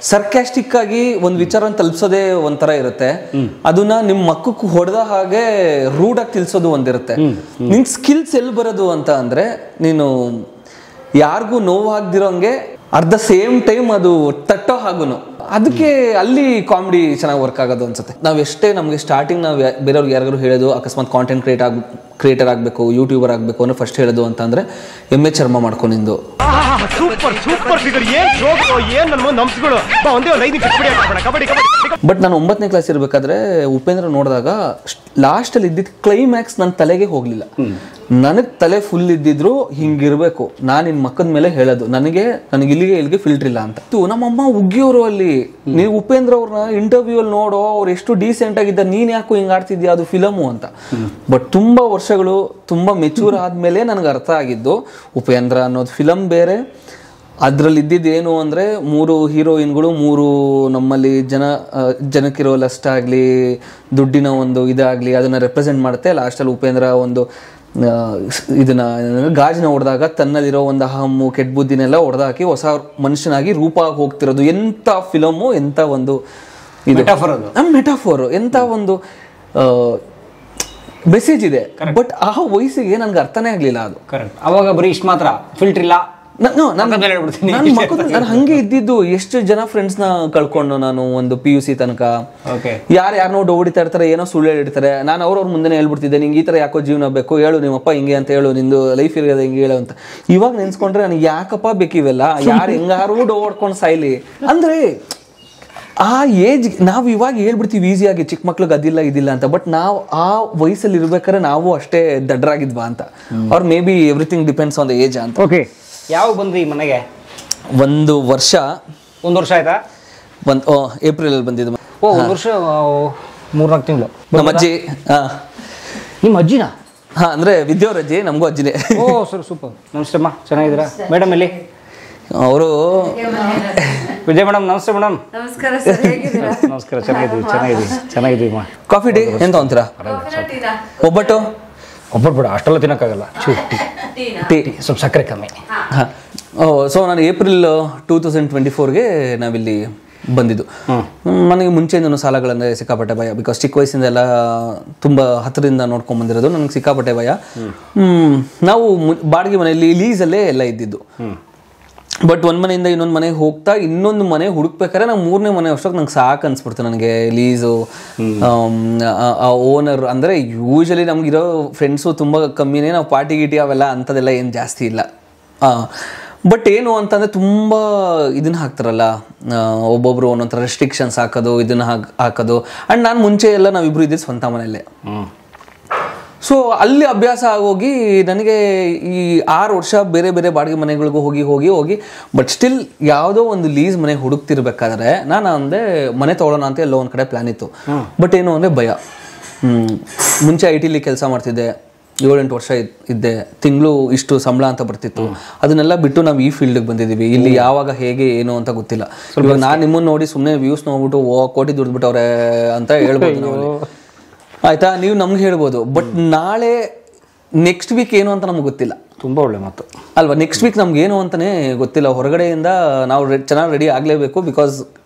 ಸರ್ಕ್ಯಾಸ್ಟಿಕ್ ಆಗಿ ಒಂದು ವಿಚಾರ ತಲುಪಿಸೋದೇ ಒಂಥರ ಇರುತ್ತೆ. ಅದನ್ನ ನಿಮ್ಮ ಮಕ್ಕಕ್ಕೆ ಹೊಡೆದ ಹಾಗೆ ರೂಡ್ ಆಗಿ ತಿಳಿಸೋದು ಒಂದಿರುತ್ತೆ. ನಿನ್ ಸ್ಕಿಲ್ಸ್ ಎಲ್ಲಿ ಬರೋದು ಅಂತ ಅಂದ್ರೆ, ನೀನು ಯಾರಿಗೂ ನೋವಾಗ್ದಿರೋಂಗೆ ಅಟ್ ದ ಸೇಮ್ ಟೈಮ್ ಅದು ತಟ್ಟೋ ಹಾಗೂನು, ಅದಕ್ಕೆ ಅಲ್ಲಿ ಕಾಮಿಡಿ ಚೆನ್ನಾಗಿ ವರ್ಕ್ ಆಗೋದು ಅನ್ಸುತ್ತೆ. ನಾವು ಎಷ್ಟೇ ನಮಗೆ ಸ್ಟಾರ್ಟಿಂಗ್ ನಾವು ಬೇರೆಯವ್ರಿಗೆ ಯಾರಿಗಾರು ಹೇಳೋದು, ಅಕಸ್ಮಾತ್ ಕಾಂಟೆಂಟ್ ಕ್ರಿಯೇಟರ್ ಆಗಬೇಕು, ಯೂಟ್ಯೂಬರ್ ಆಗಬೇಕು ಅನ್ನೋ ಫಸ್ಟ್ ಹೇಳೋದು ಅಂತ ಅಂದ್ರೆ ಎಮ್ಮೆ ಚರ್ಮ ಮಾಡ್ಕೊಂಡಿದ್ದು. ಬಟ್ ನಾನು 9ನೇ ಕ್ಲಾಸ್ ಇರಬೇಕಾದ್ರೆ ಉಪೇಂದ್ರ ನೋಡಿದಾಗ ಲಾಸ್ಟಲ್ಲಿ ಇದ್ದಿದ್ದು ಕ್ಲೈಮ್ಯಾಕ್ಸ್ ನನ್ನ ತಲೆಗೆ ಹೋಗ್ಲಿಲ್ಲ. ನನಗೆ ತಲೆ ಫುಲ್ ಇದ್ದಿದ್ರು ಹಿಂಗಿರ್ಬೇಕು, ನಾನು ನಿನ್ನ ಮಕ್ಕದ ಮೇಲೆ ಹೇಳೋದು, ನನಗೆ ಇಲ್ಲಿಗೆ ಫಿಲ್ಟರ್ ಇಲ್ಲ ಅಂತ. ನಮ್ಮಮ್ಮ ಉಗ್ಗಿಯವರು ಅಲ್ಲಿ, ನೀವು ಉಪೇಂದ್ರ ಅವ್ರನ್ನ ಇಂಟರ್ವ್ಯೂ ಅಲ್ಲಿ ನೋಡೋ, ಅವ್ರು ಎಷ್ಟು ಡೀಸೆಂಟ್ ಆಗಿದ್ದ, ನೀನ್ ಯಾಕೋ ಹಿಂಗ್ ಆಡ್ತಿದ್ಯಾ, ಅದು ಫಿಲಮು ಅಂತ. ಬಟ್ ತುಂಬಾ ವರ್ಷಗಳು, ತುಂಬಾ ಮೆಚೂರ್ ಆದ್ಮೇಲೆ ನನಗೆ ಅರ್ಥ ಆಗಿದ್ದು, ಉಪೇಂದ್ರ ಅನ್ನೋದು ಫಿಲಮ್ ಬೇರೆ, ಅದ್ರಲ್ಲಿ ಇದ್ದಿದ್ದು ಏನು ಅಂದ್ರೆ 3 ಹೀರೋಯಿನ್ಗಳು, 3 ನಮ್ಮಲ್ಲಿ ಜನಕ್ಕಿರೋ ಲಸ್ಟ್ ಆಗ್ಲಿ, ದುಡ್ಡಿನ ಒಂದು ಇದಾಗ್ಲಿ, ಅದನ್ನ ರೆಪ್ರೆಸೆಂಟ್ ಮಾಡುತ್ತೆ. ಲಾಸ್ಟಲ್ಲಿ ಉಪೇಂದ್ರ ಒಂದು ಇದನ್ನ ಗಾಜಿನ ಹೊಡೆದಾಗ ತನ್ನಲ್ಲಿರೋ ಒಂದು ಅಹಮ್ಮು, ಕೆಟ್ಟ ಬುದ್ಧಿನೆಲ್ಲ ಹೊಡೆದಾಕಿ ಹೊಸ ಮನುಷ್ಯನಾಗಿ ರೂಪ ಹೋಗ್ತಿರೋದು. ಎಂತ ಫಿಲಮು, ಎಂತ ಒಂದು ಮೆಟಾಫೋರ್, ಎಂತ ಒಂದು ಮೆಸೇಜ್ ಇದೆ. ಬಟ್ ಆ ವಯಸ್ಸಿಗೆ ನನ್ಗೆ ಅರ್ಥನೇ ಆಗ್ಲಿಲ್ಲ ಅದು. ಅವಾಗ ಬರೀ ಇಷ್ಟು ಮಾತ್ರ, ಫಿಲ್ಟರ್ ಇಲ್ಲ. ನಾನು ಹಂಗೆ ಇದ್ದಿದ್ದು. ಎಷ್ಟು ಜನ ಫ್ರೆಂಡ್ಸ್ ನ ಕಳ್ಕೊಂಡು ನಾನು ಒಂದು PUC ತನಕ. ಯಾರನ್ನೋ ಹೊಡಿತಾ ಇರ್ತಾರೆ, ಏನೋ ಸುಳ್ಳು ಹೇಳಿರ್ತಾರೆ, ನಾನು ಅವ್ರವ್ರ ಮುಂದೆ ಹೇಳ್ಬಿಡ್ತಿದ್ದೆ, ನಿಂಗೆ ಈ ತರ ಯಾಕೋ ಜೀವನ ಬೇಕು, ಹೇಳು ನಿಮ್ಮಪ್ಪ ಹಿಂಗೆ ಅಂತ ಹೇಳು, ನಿಂದು ಲೈಫ್ ಇರೋದು ಹಿಂಗೆ ಹೇಳು ಅಂತ. ಇವಾಗ ನೆನ್ಸ್ಕೊಂಡ್ರೆ ನನಗೆ ಯಾಕಪ್ಪ ಬೇಕಿವೆಲ್ಲ, ಯಾರು ಹೆಂಗಾರು ಹೊಡ್ಕೊಂಡು ಸಾಯ್ಲಿ ಅಂದ್ರೆ. ಆ ಏಜ್ ನಾವು ಇವಾಗ ಹೇಳ್ಬಿಡ್ತೀವಿ ಈಸಿಯಾಗಿ, ಚಿಕ್ಕ ಮಕ್ಳಿಗೆ ಅದಿಲ್ಲ ಇದಿಲ್ಲ ಅಂತ. ಬಟ್ ನಾವು ಆ ವಯಸ್ಸಲ್ಲಿ ಇರ್ಬೇಕಾದ್ರೆ ನಾವು ಅಷ್ಟೇ ದಡ್ಡರಾಗಿದ್ವಾ ಅಂತ. Or maybe everything depends on the age ಅಂತ. ಓಕೆ, ಯಾವಾಗ ಬಂದ್ರಿ ಈ ಮನೆಗೆ? ಒಂದು ವರ್ಷ ಆಯ್ತಾ? ಏಪ್ರಿಲ್ ಬಂದಿದ್ದು. ಒಂದು ವರ್ಷ 3-4 ತಿಂಗಳು. ನಮ್ಮ ಅಜ್ಜಿ. ನಿಮ್ಮ ಅಜ್ಜಿನ? ಅಂದ್ರೆ ವಿದ್ಯಾವ್ರ ಅಜ್ಜಿ, ನಮಗೂ ಅಜ್ಜಿನೇ. Sir super. ನಮಸ್ತೆ ಅಮ್ಮ, ಚೆನ್ನಾಗಿದ್ದೀರಾ? ಮೇಡಮ್ ಎಲ್ಲಿ? ಅವರು ವಿಜಯ್ ಮೇಡಮ್. ನಮಸ್ತೆ ಮೇಡಮ್. ನಮಸ್ಕಾರ ಸರ್, ಹೇಗಿದ್ದೀರಾ? ನಮಸ್ಕಾರ, ಚೆನ್ನಾಗಿದ್ದೀವಿ ಅಮ್ಮ. ಕಾಫಿ ಟೀ ಎಂತ ಅಂತೀರಾ? ಒಬ್ಬಟ್ಟು ಬೇಡ, ಅಷ್ಟೆಲ್ಲ ತಿನ್ನೋಕ್ಕಾಗಲ್ಲ. ಟೀ ಸ್ವಲ್ಪ ಸಕ್ಕರೆ ಕಮ್ಮಿ. ಸೊ ನಾನು ಏಪ್ರಿಲ್ 2024ಗೆ ನಾವಿಲ್ಲಿ ಬಂದಿದ್ದು. ನನಗೆ ಮುಂಚೆಯಿಂದನೂ ಸಾಲಗಳಂದರೆ ಸಿಕ್ಕಾಪಟ್ಟೆ ಭಯ. ಬಿಕಾಸ್ ಚಿಕ್ಕ ವಯಸ್ಸಿಂದ ಎಲ್ಲ ತುಂಬ ಹತ್ತಿರದಿಂದ ನೋಡ್ಕೊಂಡು ಬಂದಿರೋದು, ನನಗೆ ಸಿಕ್ಕಾಪಟ್ಟೆ ಭಯ. ನಾವು ಬಾಡಿಗೆ ಮನೆಯಲ್ಲಿ ಲೀಸಲ್ಲೇ ಎಲ್ಲ ಇದ್ದಿದ್ದು. ಬಟ್ ಒಂದು ಮನೆಯಿಂದ ಇನ್ನೊಂದು ಮನೆಗೆ ಹೋಗ್ತಾ ಇನ್ನೊಂದು ಮನೆ ಹುಡುಕ್ಬೇಕಾದ್ರೆ ನಾವು 3ನೇ ಮನೆ ಅಷ್ಟೊಕ್ಕೆ ನಂಗೆ ಸಾಕು ಅನ್ಸ್ಬಿಡ್ತು. ನನಗೆ ಲೀಸು, ಓನರ್ ಅಂದರೆ ಯೂಶಲಿ ನಮಗಿರೋ ಫ್ರೆಂಡ್ಸು ತುಂಬ ಕಮ್ಮಿನೇ. ನಾವು ಪಾರ್ಟಿ ಗೀಟಿ ಅವೆಲ್ಲ ಅಂಥದ್ದೆಲ್ಲ ಏನು ಜಾಸ್ತಿ ಇಲ್ಲ. ಬಟ್ ಏನು ಅಂತಂದರೆ ತುಂಬ ಇದನ್ನು ಹಾಕ್ತಾರಲ್ಲ, ಒಬ್ಬೊಬ್ರು ಒಂದೊಂಥರ ರೆಸ್ಟ್ರಿಕ್ಷನ್ಸ್ ಹಾಕೋದು, ಇದನ್ನು ಹಾಕೋದು. ಆ್ಯಂಡ್ ನಾನು ಮುಂಚೆ ಎಲ್ಲ ನಾವಿಬ್ಬರು ಇದ್ದಿದ್ದು ಸ್ವಂತ ಮನೆಯಲ್ಲೇ. ಸೊ ಅಲ್ಲಿ ಅಭ್ಯಾಸ ಆಗೋಗಿ ನನಗೆ ಈ 6 ವರ್ಷ ಬೇರೆ ಬೇರೆ ಬಾಡಿಗೆ ಮನೆಗಳಿಗೂ ಹೋಗಿ ಬಟ್ ಸ್ಟಿಲ್ ಯಾವುದೋ ಒಂದು ಲೀಸ್ ಮನೆ ಹುಡುಕ್ತಿರ್ಬೇಕಾದ್ರೆ ನಾನು ಅಂದೆ ಮನೆ ತೊಗೊಳ್ಳೋಣ ಅಂತ ಎಲ್ಲೋ ಒಂದು ಕಡೆ ಪ್ಲ್ಯಾನ್ ಇತ್ತು. ಬಟ್ ಏನು ಅಂದರೆ ಭಯ. ಮುಂಚೆ IT ಕೆಲಸ ಮಾಡ್ತಿದ್ದೆ, 7-8 ವರ್ಷ ಇದ್ದೆ. ತಿಂಗಳು ಇಷ್ಟು ಸಂಬಳ ಅಂತ ಬರ್ತಿತ್ತು. ಅದನ್ನೆಲ್ಲ ಬಿಟ್ಟು ನಾವು ಈ ಫೀಲ್ಡ್ಗೆ ಬಂದಿದ್ದೀವಿ. ಇಲ್ಲಿ ಯಾವಾಗ ಹೇಗೆ ಏನು ಅಂತ ಗೊತ್ತಿಲ್ಲ. ಇವಾಗ ನಾನು ನಿಮ್ಮನ್ನು ನೋಡಿ ಸುಮ್ಮನೆ ವ್ಯೂಸ್ ನೋಡ್ಬಿಟ್ಟು ಕೋಟಿ ದುಡ್ಬಿಟ್ಟವ್ರೆ ಅಂತ ಹೇಳ್ಬೋದು ನಾವು, ಆಯ್ತಾ? ನೀವು ನಮ್ಗೆ ಹೇಳ್ಬೋದು. ಬಟ್ ನಾಳೆ ನೆಕ್ಸ್ಟ್ ವೀಕ್ ಏನು ಅಂತ ನಮ್ಗೆ ಗೊತ್ತಿಲ್ಲ. ತುಂಬ ಒಳ್ಳೆ ಮಾತು ಅಲ್ವಾ? ನೆಕ್ಸ್ಟ್ ವೀಕ್ ನಮ್ಗೆ ಏನು ಅಂತಾನೆ ಗೊತ್ತಿಲ್ಲ. ಹೊರಗಡೆಯಿಂದ ನಾವು ಚೆನ್ನಾಗಿ ರೆಡಿ ಆಗಲೇಬೇಕು, ಬಿಕಾಸ್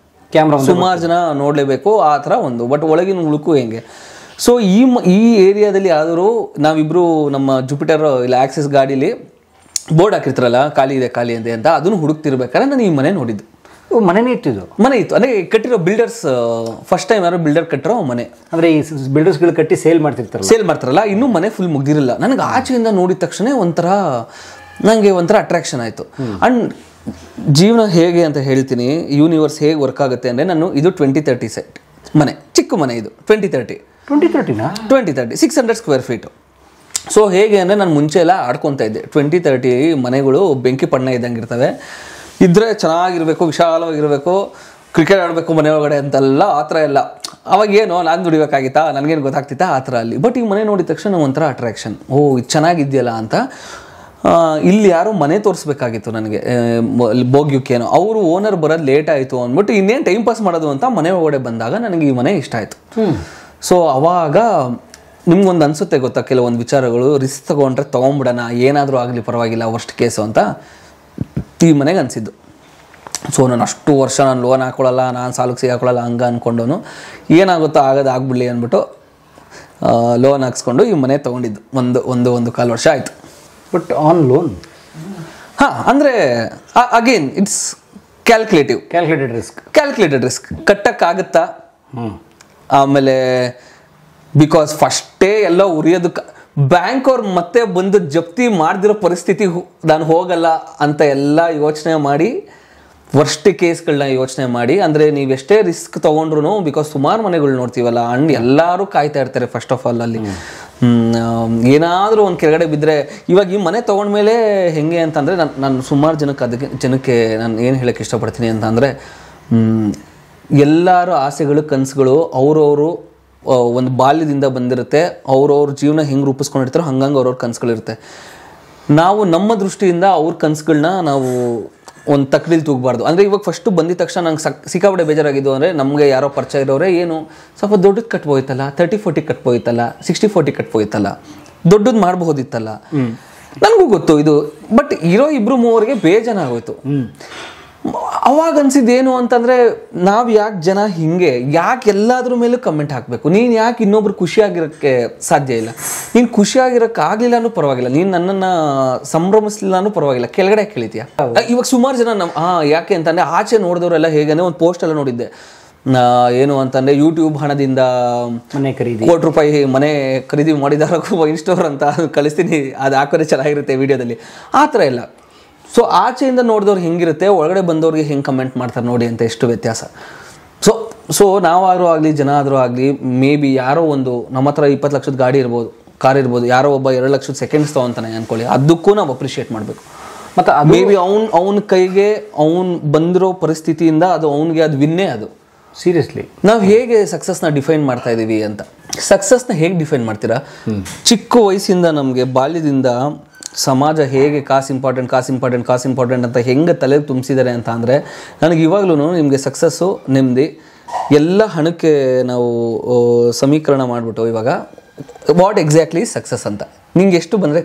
ಕ್ಯಾಮ್ರಾ ಸುಮಾರು ಜನ ನೋಡಲೇಬೇಕು, ಆ ಥರ ಒಂದು. ಬಟ್ ಒಳಗಿನ ಉಳುಕು ಹೆಂಗೆ? ಸೊ ಈ ಏರಿಯಾದಲ್ಲಿ ಯಾವ್ದಾದ್ರು ನಾವಿಬ್ರು ನಮ್ಮ ಜುಪಿಟರ್ ಇಲ್ಲ ಆಕ್ಸಿಸ್ ಗಾಡೀಲಿ ಬೋರ್ಡ್ ಹಾಕಿರ್ತಾರಲ್ಲ, ಖಾಲಿ ಇದೆ ಅಂತ, ಅದನ್ನು ಹುಡುಕ್ತಿರ್ಬೇಕಾದ್ರೆ ನಾನು ಈ ಮನೆ ನೋಡಿದ್ದು. ಮನೆನೇ ಇಟ್ಟಿದ್ದು? ಮನೆ ಇತ್ತು. ಅಂದರೆ ಕಟ್ಟಿರೋ ಬಿಲ್ಡರ್ಸ್ ಫಸ್ಟ್ ಟೈಮ್ ಯಾರೋ ಬಿಲ್ಡರ್ ಕಟ್ಟಿರೋ ಮನೆ. ಅಂದರೆ ಈ ಬಿಲ್ಡರ್ಸ್ಗಳು ಕಟ್ಟಿ ಸೇಲ್ ಮಾಡ್ತಾರಲ್ಲ, ಇನ್ನೂ ಮನೆ ಫುಲ್ ಮುಗ್ದಿರಲಿಲ್ಲ. ನನಗೆ ಆಚೆಯಿಂದ ನೋಡಿದ ತಕ್ಷಣ ನನಗೆ ಒಂಥರ ಅಟ್ರಾಕ್ಷನ್ ಆಯಿತು. ಆ್ಯಂಡ್ ಜೀವನ ಹೇಗೆ ಅಂತ ಹೇಳ್ತೀನಿ, ಯೂನಿವರ್ಸ್ ಹೇಗೆ ವರ್ಕ್ ಆಗುತ್ತೆ ಅಂದರೆ, ನಾನು ಇದು 2030 ಸೆಟ್ ಮನೆ, ಚಿಕ್ಕ ಮನೆ ಇದು. 2030 600 ಸ್ಕ್ವೇರ್ ಫೀಟು. ಸೊ ಹೇಗೆ ಅಂದರೆ ನಾನು ಮುಂಚೆ ಎಲ್ಲ ಆಡ್ಕೊತಾ ಇದ್ದೆ. 2030 ಮನೆಗಳು ಬೆಂಕಿ ಪಣ್ಣ ಇದ್ದಂಗೆ ಇರ್ತವೆ. ಇದ್ರೆ ಚೆನ್ನಾಗಿರ್ಬೇಕು, ವಿಶಾಲವಾಗಿರಬೇಕು, ಕ್ರಿಕೆಟ್ ಆಡಬೇಕು ಮನೆ ಒಳಗಡೆ ಅಂತೆಲ್ಲ, ಆ ಥರ ಎಲ್ಲ. ಅವಾಗೇನೋ ನಾನು ದುಡಿಬೇಕಾಗಿತ್ತಾ, ನನಗೇನು ಗೊತ್ತಾಗ್ತಿತ್ತಾ ಆ ಥರ ಅಲ್ಲಿ. ಬಟ್ ಈ ಮನೆ ನೋಡಿದ ತಕ್ಷಣ ಒಂಥರ ಅಟ್ರಾಕ್ಷನ್. ಇದು ಚೆನ್ನಾಗಿದೆಯಲ್ಲ ಅಂತ. ಇಲ್ಲಿ ಯಾರೋ ಮನೆ ತೋರಿಸ್ಬೇಕಾಗಿತ್ತು ನನಗೆ, ಬೋಗ್ಯುಕ್ಕೇನೋ. ಅವರು ಓನರ್ ಬರೋದು ಲೇಟ್ ಆಯಿತು ಅಂದ್ಬಿಟ್ಟು ಇನ್ನೇನು ಟೈಮ್ ಪಾಸ್ ಮಾಡೋದು ಅಂತ ಮನೆ ಒಳಗಡೆ ಬಂದಾಗ ನನಗೆ ಈ ಮನೆ ಇಷ್ಟ ಆಯಿತು. ಸೊ ಅವಾಗ ನಿಮ್ಗೊಂದು ಅನಿಸುತ್ತೆ ಗೊತ್ತಾ, ಕೆಲವೊಂದು ವಿಚಾರಗಳು ರಿಸ್ಕ್ ತೊಗೊಂಡ್ರೆ ತೊಗೊಂಬಿಡೋಣ, ಏನಾದರೂ ಆಗಲಿ ಪರವಾಗಿಲ್ಲ, ವರ್ಸ್ಟ್ ಕೇಸು ಅಂತ ಈ ಮನೆಗೆ ಅನಿಸಿದ್ದು. ಸೊ ನಾನು ಅಷ್ಟು ವರ್ಷ ನಾನು ಲೋನ್ ಹಾಕೊಳ್ಳಲ್ಲ, ನಾನು ಸಾಲಕ್ಕೆ ಸಿಗಾಕೊಳ್ಳಲ್ಲ ಹಂಗೆ ಅಂದ್ಕೊಂಡವನು, ಏನಾಗುತ್ತೋ ಆಗ್ಬಿಡಲಿ ಅಂದ್ಬಿಟ್ಟು ಲೋನ್ ಹಾಕ್ಸ್ಕೊಂಡು ಈ ಮನೆ ತೊಗೊಂಡಿದ್ದು. ಒಂದು ಕಾಲು ವರ್ಷ ಆಯಿತು. But on loan? ಹಾಂ, ಅಂದರೆ ಅಗೇನ್ ಇಟ್ಸ್ ಕ್ಯಾಲ್ಕುಲೇಟೆಡ್ ರಿಸ್ಕ್. ಕಟ್ಟಕ್ಕಾಗುತ್ತಾ? ಆಮೇಲೆ ಬಿಕಾಸ್ ಫಸ್ಟೇ ಎಲ್ಲ ಉರಿಯೋದಕ್ಕೆ ಬ್ಯಾಂಕ್ ಅವ್ರು ಮತ್ತೆ ಬಂದು ಜಪ್ತಿ ಮಾಡ್ದಿರೋ ಪರಿಸ್ಥಿತಿ ನಾನು ಹೋಗಲ್ಲ ಅಂತ ಎಲ್ಲ ಯೋಚನೆ ಮಾಡಿ, ವರ್ಸ್ಟ್ ಕೇಸ್ಗಳನ್ನ ಯೋಚನೆ ಮಾಡಿ, ಅಂದರೆ ನೀವೆಷ್ಟೇ ರಿಸ್ಕ್ ತೊಗೊಂಡ್ರು, ಬಿಕಾಸ್ ಸುಮಾರು ಮನೆಗಳು ನೋಡ್ತೀವಲ್ಲ, ಅಂಡ್ ಎಲ್ಲರೂ ಕಾಯ್ತಾ ಇರ್ತಾರೆ ಫಸ್ಟ್ ಆಫ್ ಆಲ್ ಅಲ್ಲಿ. ಏನಾದರೂ ಒಂದು ಕೆಳಗಡೆ ಬಿದ್ದರೆ, ಇವಾಗ ಈ ಮನೆ ತೊಗೊಂಡ್ಮೇಲೆ ಹೆಂಗೆ ಅಂತಂದರೆ, ನಾನು ಸುಮಾರು ಜನಕ್ಕೆ ನಾನು ಏನು ಹೇಳೋಕ್ಕೆ ಇಷ್ಟಪಡ್ತೀನಿ ಅಂತಂದರೆ, ಎಲ್ಲರ ಆಸೆಗಳು ಕನಸುಗಳು ಅವರವರು ಒಂದು ಬಾಲ್ಯದಿಂದ ಬಂದಿರುತ್ತೆ. ಅವ್ರವ್ರ ಜೀವನ ಹೆಂಗೆ ರೂಪಿಸ್ಕೊಂಡಿರ್ತಾರೋ ಹಂಗಂಗೆ ಅವ್ರವ್ರ ಕನಸುಗಳಿರುತ್ತೆ. ನಾವು ನಮ್ಮ ದೃಷ್ಟಿಯಿಂದ ಅವ್ರ ಕನಸುಗಳನ್ನ ನಾವು ಒಂದು ತಕ್ಕಡಿಲಿ ತೂಗಬಾರ್ದು. ಅಂದರೆ ಇವಾಗ ಫಸ್ಟು ಬಂದಿದ ತಕ್ಷಣ ನಂಗೆ ಸಿಕ್ಕಾಪಟ್ಟೆ ಬೇಜಾರಾಗಿದ್ದು ಅಂದರೆ, ನಮಗೆ ಯಾರೋ ಪರಿಚಯ ಇರೋರೆ ಏನು ಸ್ವಲ್ಪ ದೊಡ್ಡದು ಕಟ್ಬೋಯ್ತಲ್ಲ, 30-40 ಕಟ್ಬೋಯ್ತಲ್ಲ, 60-40 ಕಟ್ಬೋಯ್ತಲ್ಲ, ದೊಡ್ಡದು ಮಾಡಬಹುದಿತ್ತಲ್ಲ. ನನಗೂ ಗೊತ್ತು ಇದು. ಬಟ್ ಇರೋ 2-3 ಬೇಜಾರಾಗೋಯ್ತು. ಅವಾಗ ಅನ್ಸಿದ್ದೇನು ಅಂತಂದರೆ, ನಾವು ಯಾಕೆ ಜನ ಹಿಂಗೆ, ಯಾಕೆ ಎಲ್ಲಾದ್ರ ಮೇಲೂ ಕಮೆಂಟ್ ಹಾಕಬೇಕು? ನೀನು ಯಾಕೆ ಇನ್ನೊಬ್ರು ಖುಷಿಯಾಗಿರೋಕ್ಕೆ ಸಾಧ್ಯ ಇಲ್ಲ? ನೀನು ಖುಷಿಯಾಗಿರೋಕ್ಕೆ ಆಗಲಿಲ್ಲನೂ ಪರವಾಗಿಲ್ಲ, ನೀನು ನನ್ನನ್ನು ಸಂಭ್ರಮಿಸ್ಲಿಲ್ಲನೂ ಪರವಾಗಿಲ್ಲ, ಕೆಳಗಡೆ ಕೇಳಿತೀಯ. ಇವಾಗ ಸುಮಾರು ಜನ ಯಾಕೆ ಅಂತಂದರೆ, ಆಚೆ ನೋಡಿದವರೆಲ್ಲ ಹೇಗೆ ಒಂದು ಪೋಸ್ಟ್ ಎಲ್ಲ ನೋಡಿದ್ದೆ, ಏನು ಅಂತಂದರೆ ಯೂಟ್ಯೂಬ್ ಹಣದಿಂದ ಕೋಟಿ ರೂಪಾಯಿ ಮನೆ ಖರೀದಿ ಮಾಡಿದಾರ ಇನ್ಸ್ಟೋರ್ ಅಂತ ಕಳಿಸ್ತೀನಿ, ಅದು ಹಾಕೋರೆ ಚೆನ್ನಾಗಿರುತ್ತೆ ವಿಡಿಯೋದಲ್ಲಿ. ಆ ಥರ ಇಲ್ಲ. ಸೊ ಆಚೆಯಿಂದ ನೋಡಿದವ್ರು ಹೆಂಗಿರುತ್ತೆ, ಒಳಗಡೆ ಬಂದವ್ರಿಗೆ ಹೆಂಗೆ ಕಮೆಂಟ್ ಮಾಡ್ತಾರೆ ನೋಡಿ ಅಂತ, ಎಷ್ಟು ವ್ಯತ್ಯಾಸ. ಸೊ ನಾವಾದರೂ ಆಗಲಿ, ಜನ ಆದರೂ ಆಗಲಿ, ಮೇ ಬಿ ಯಾರೋ ಒಂದು ನಮ್ಮ ಹತ್ರ 20 ಲಕ್ಷದ ಗಾಡಿ ಇರ್ಬೋದು, ಕಾರ್ ಇರ್ಬೋದು, ಯಾರೋ ಒಬ್ಬ 2 ಲಕ್ಷದ ಸೆಕೆಂಡ್ಸ್ ತೊಗೊತಾನೆ ಅಂದ್ಕೊಳ್ಳಿ, ಅದಕ್ಕೂ ನಾವು ಅಪ್ರಿಷಿಯೇಟ್ ಮಾಡಬೇಕು. ಮತ್ತೆ ಮೇ ಬಿ ಅವನ ಕೈಗೆ ಅವನ್ ಬಂದಿರೋ ಪರಿಸ್ಥಿತಿಯಿಂದ ಅದು ಅವನಿಗೆ ಅದು ವಿನ್ನೇ ಅದು. ಸೀರಿಯಸ್ಲಿ ನಾವು ಹೇಗೆ ಸಕ್ಸಸ್ನ ಡಿಫೈನ್ ಮಾಡ್ತಾ ಇದೀವಿ ಅಂತ, ಸಕ್ಸಸ್ನ ಹೇಗೆ ಡಿಫೈನ್ ಮಾಡ್ತೀರಾ? ಚಿಕ್ಕ ವಯಸ್ಸಿಂದ ನಮಗೆ ಬಾಲ್ಯದಿಂದ ಸಮಾಜ ಹೇಗೆ ಕಾಸು ಇಂಪಾರ್ಟೆಂಟ್ ಅಂತ ಹೆಂಗೆ ತಲೆ ತುಂಬಿಸಿದ್ದಾರೆ ಅಂತ ಅಂದರೆ, ನನಗೆ ಇವಾಗ್ಲೂ ನಿಮಗೆ ಸಕ್ಸಸ್ಸು ನೆಮ್ಮದಿ ಎಲ್ಲ ಹಣಕ್ಕೆ ನಾವು ಸಮೀಕರಣ ಮಾಡಿಬಿಟ್ಟು ಇವಾಗ ವಾಟ್ ಎಕ್ಸಾಕ್ಟ್ಲಿ ಸಕ್ಸಸ್ ಅಂತ, ನಿಂಗೆ ಎಷ್ಟು ಬಂದರೆ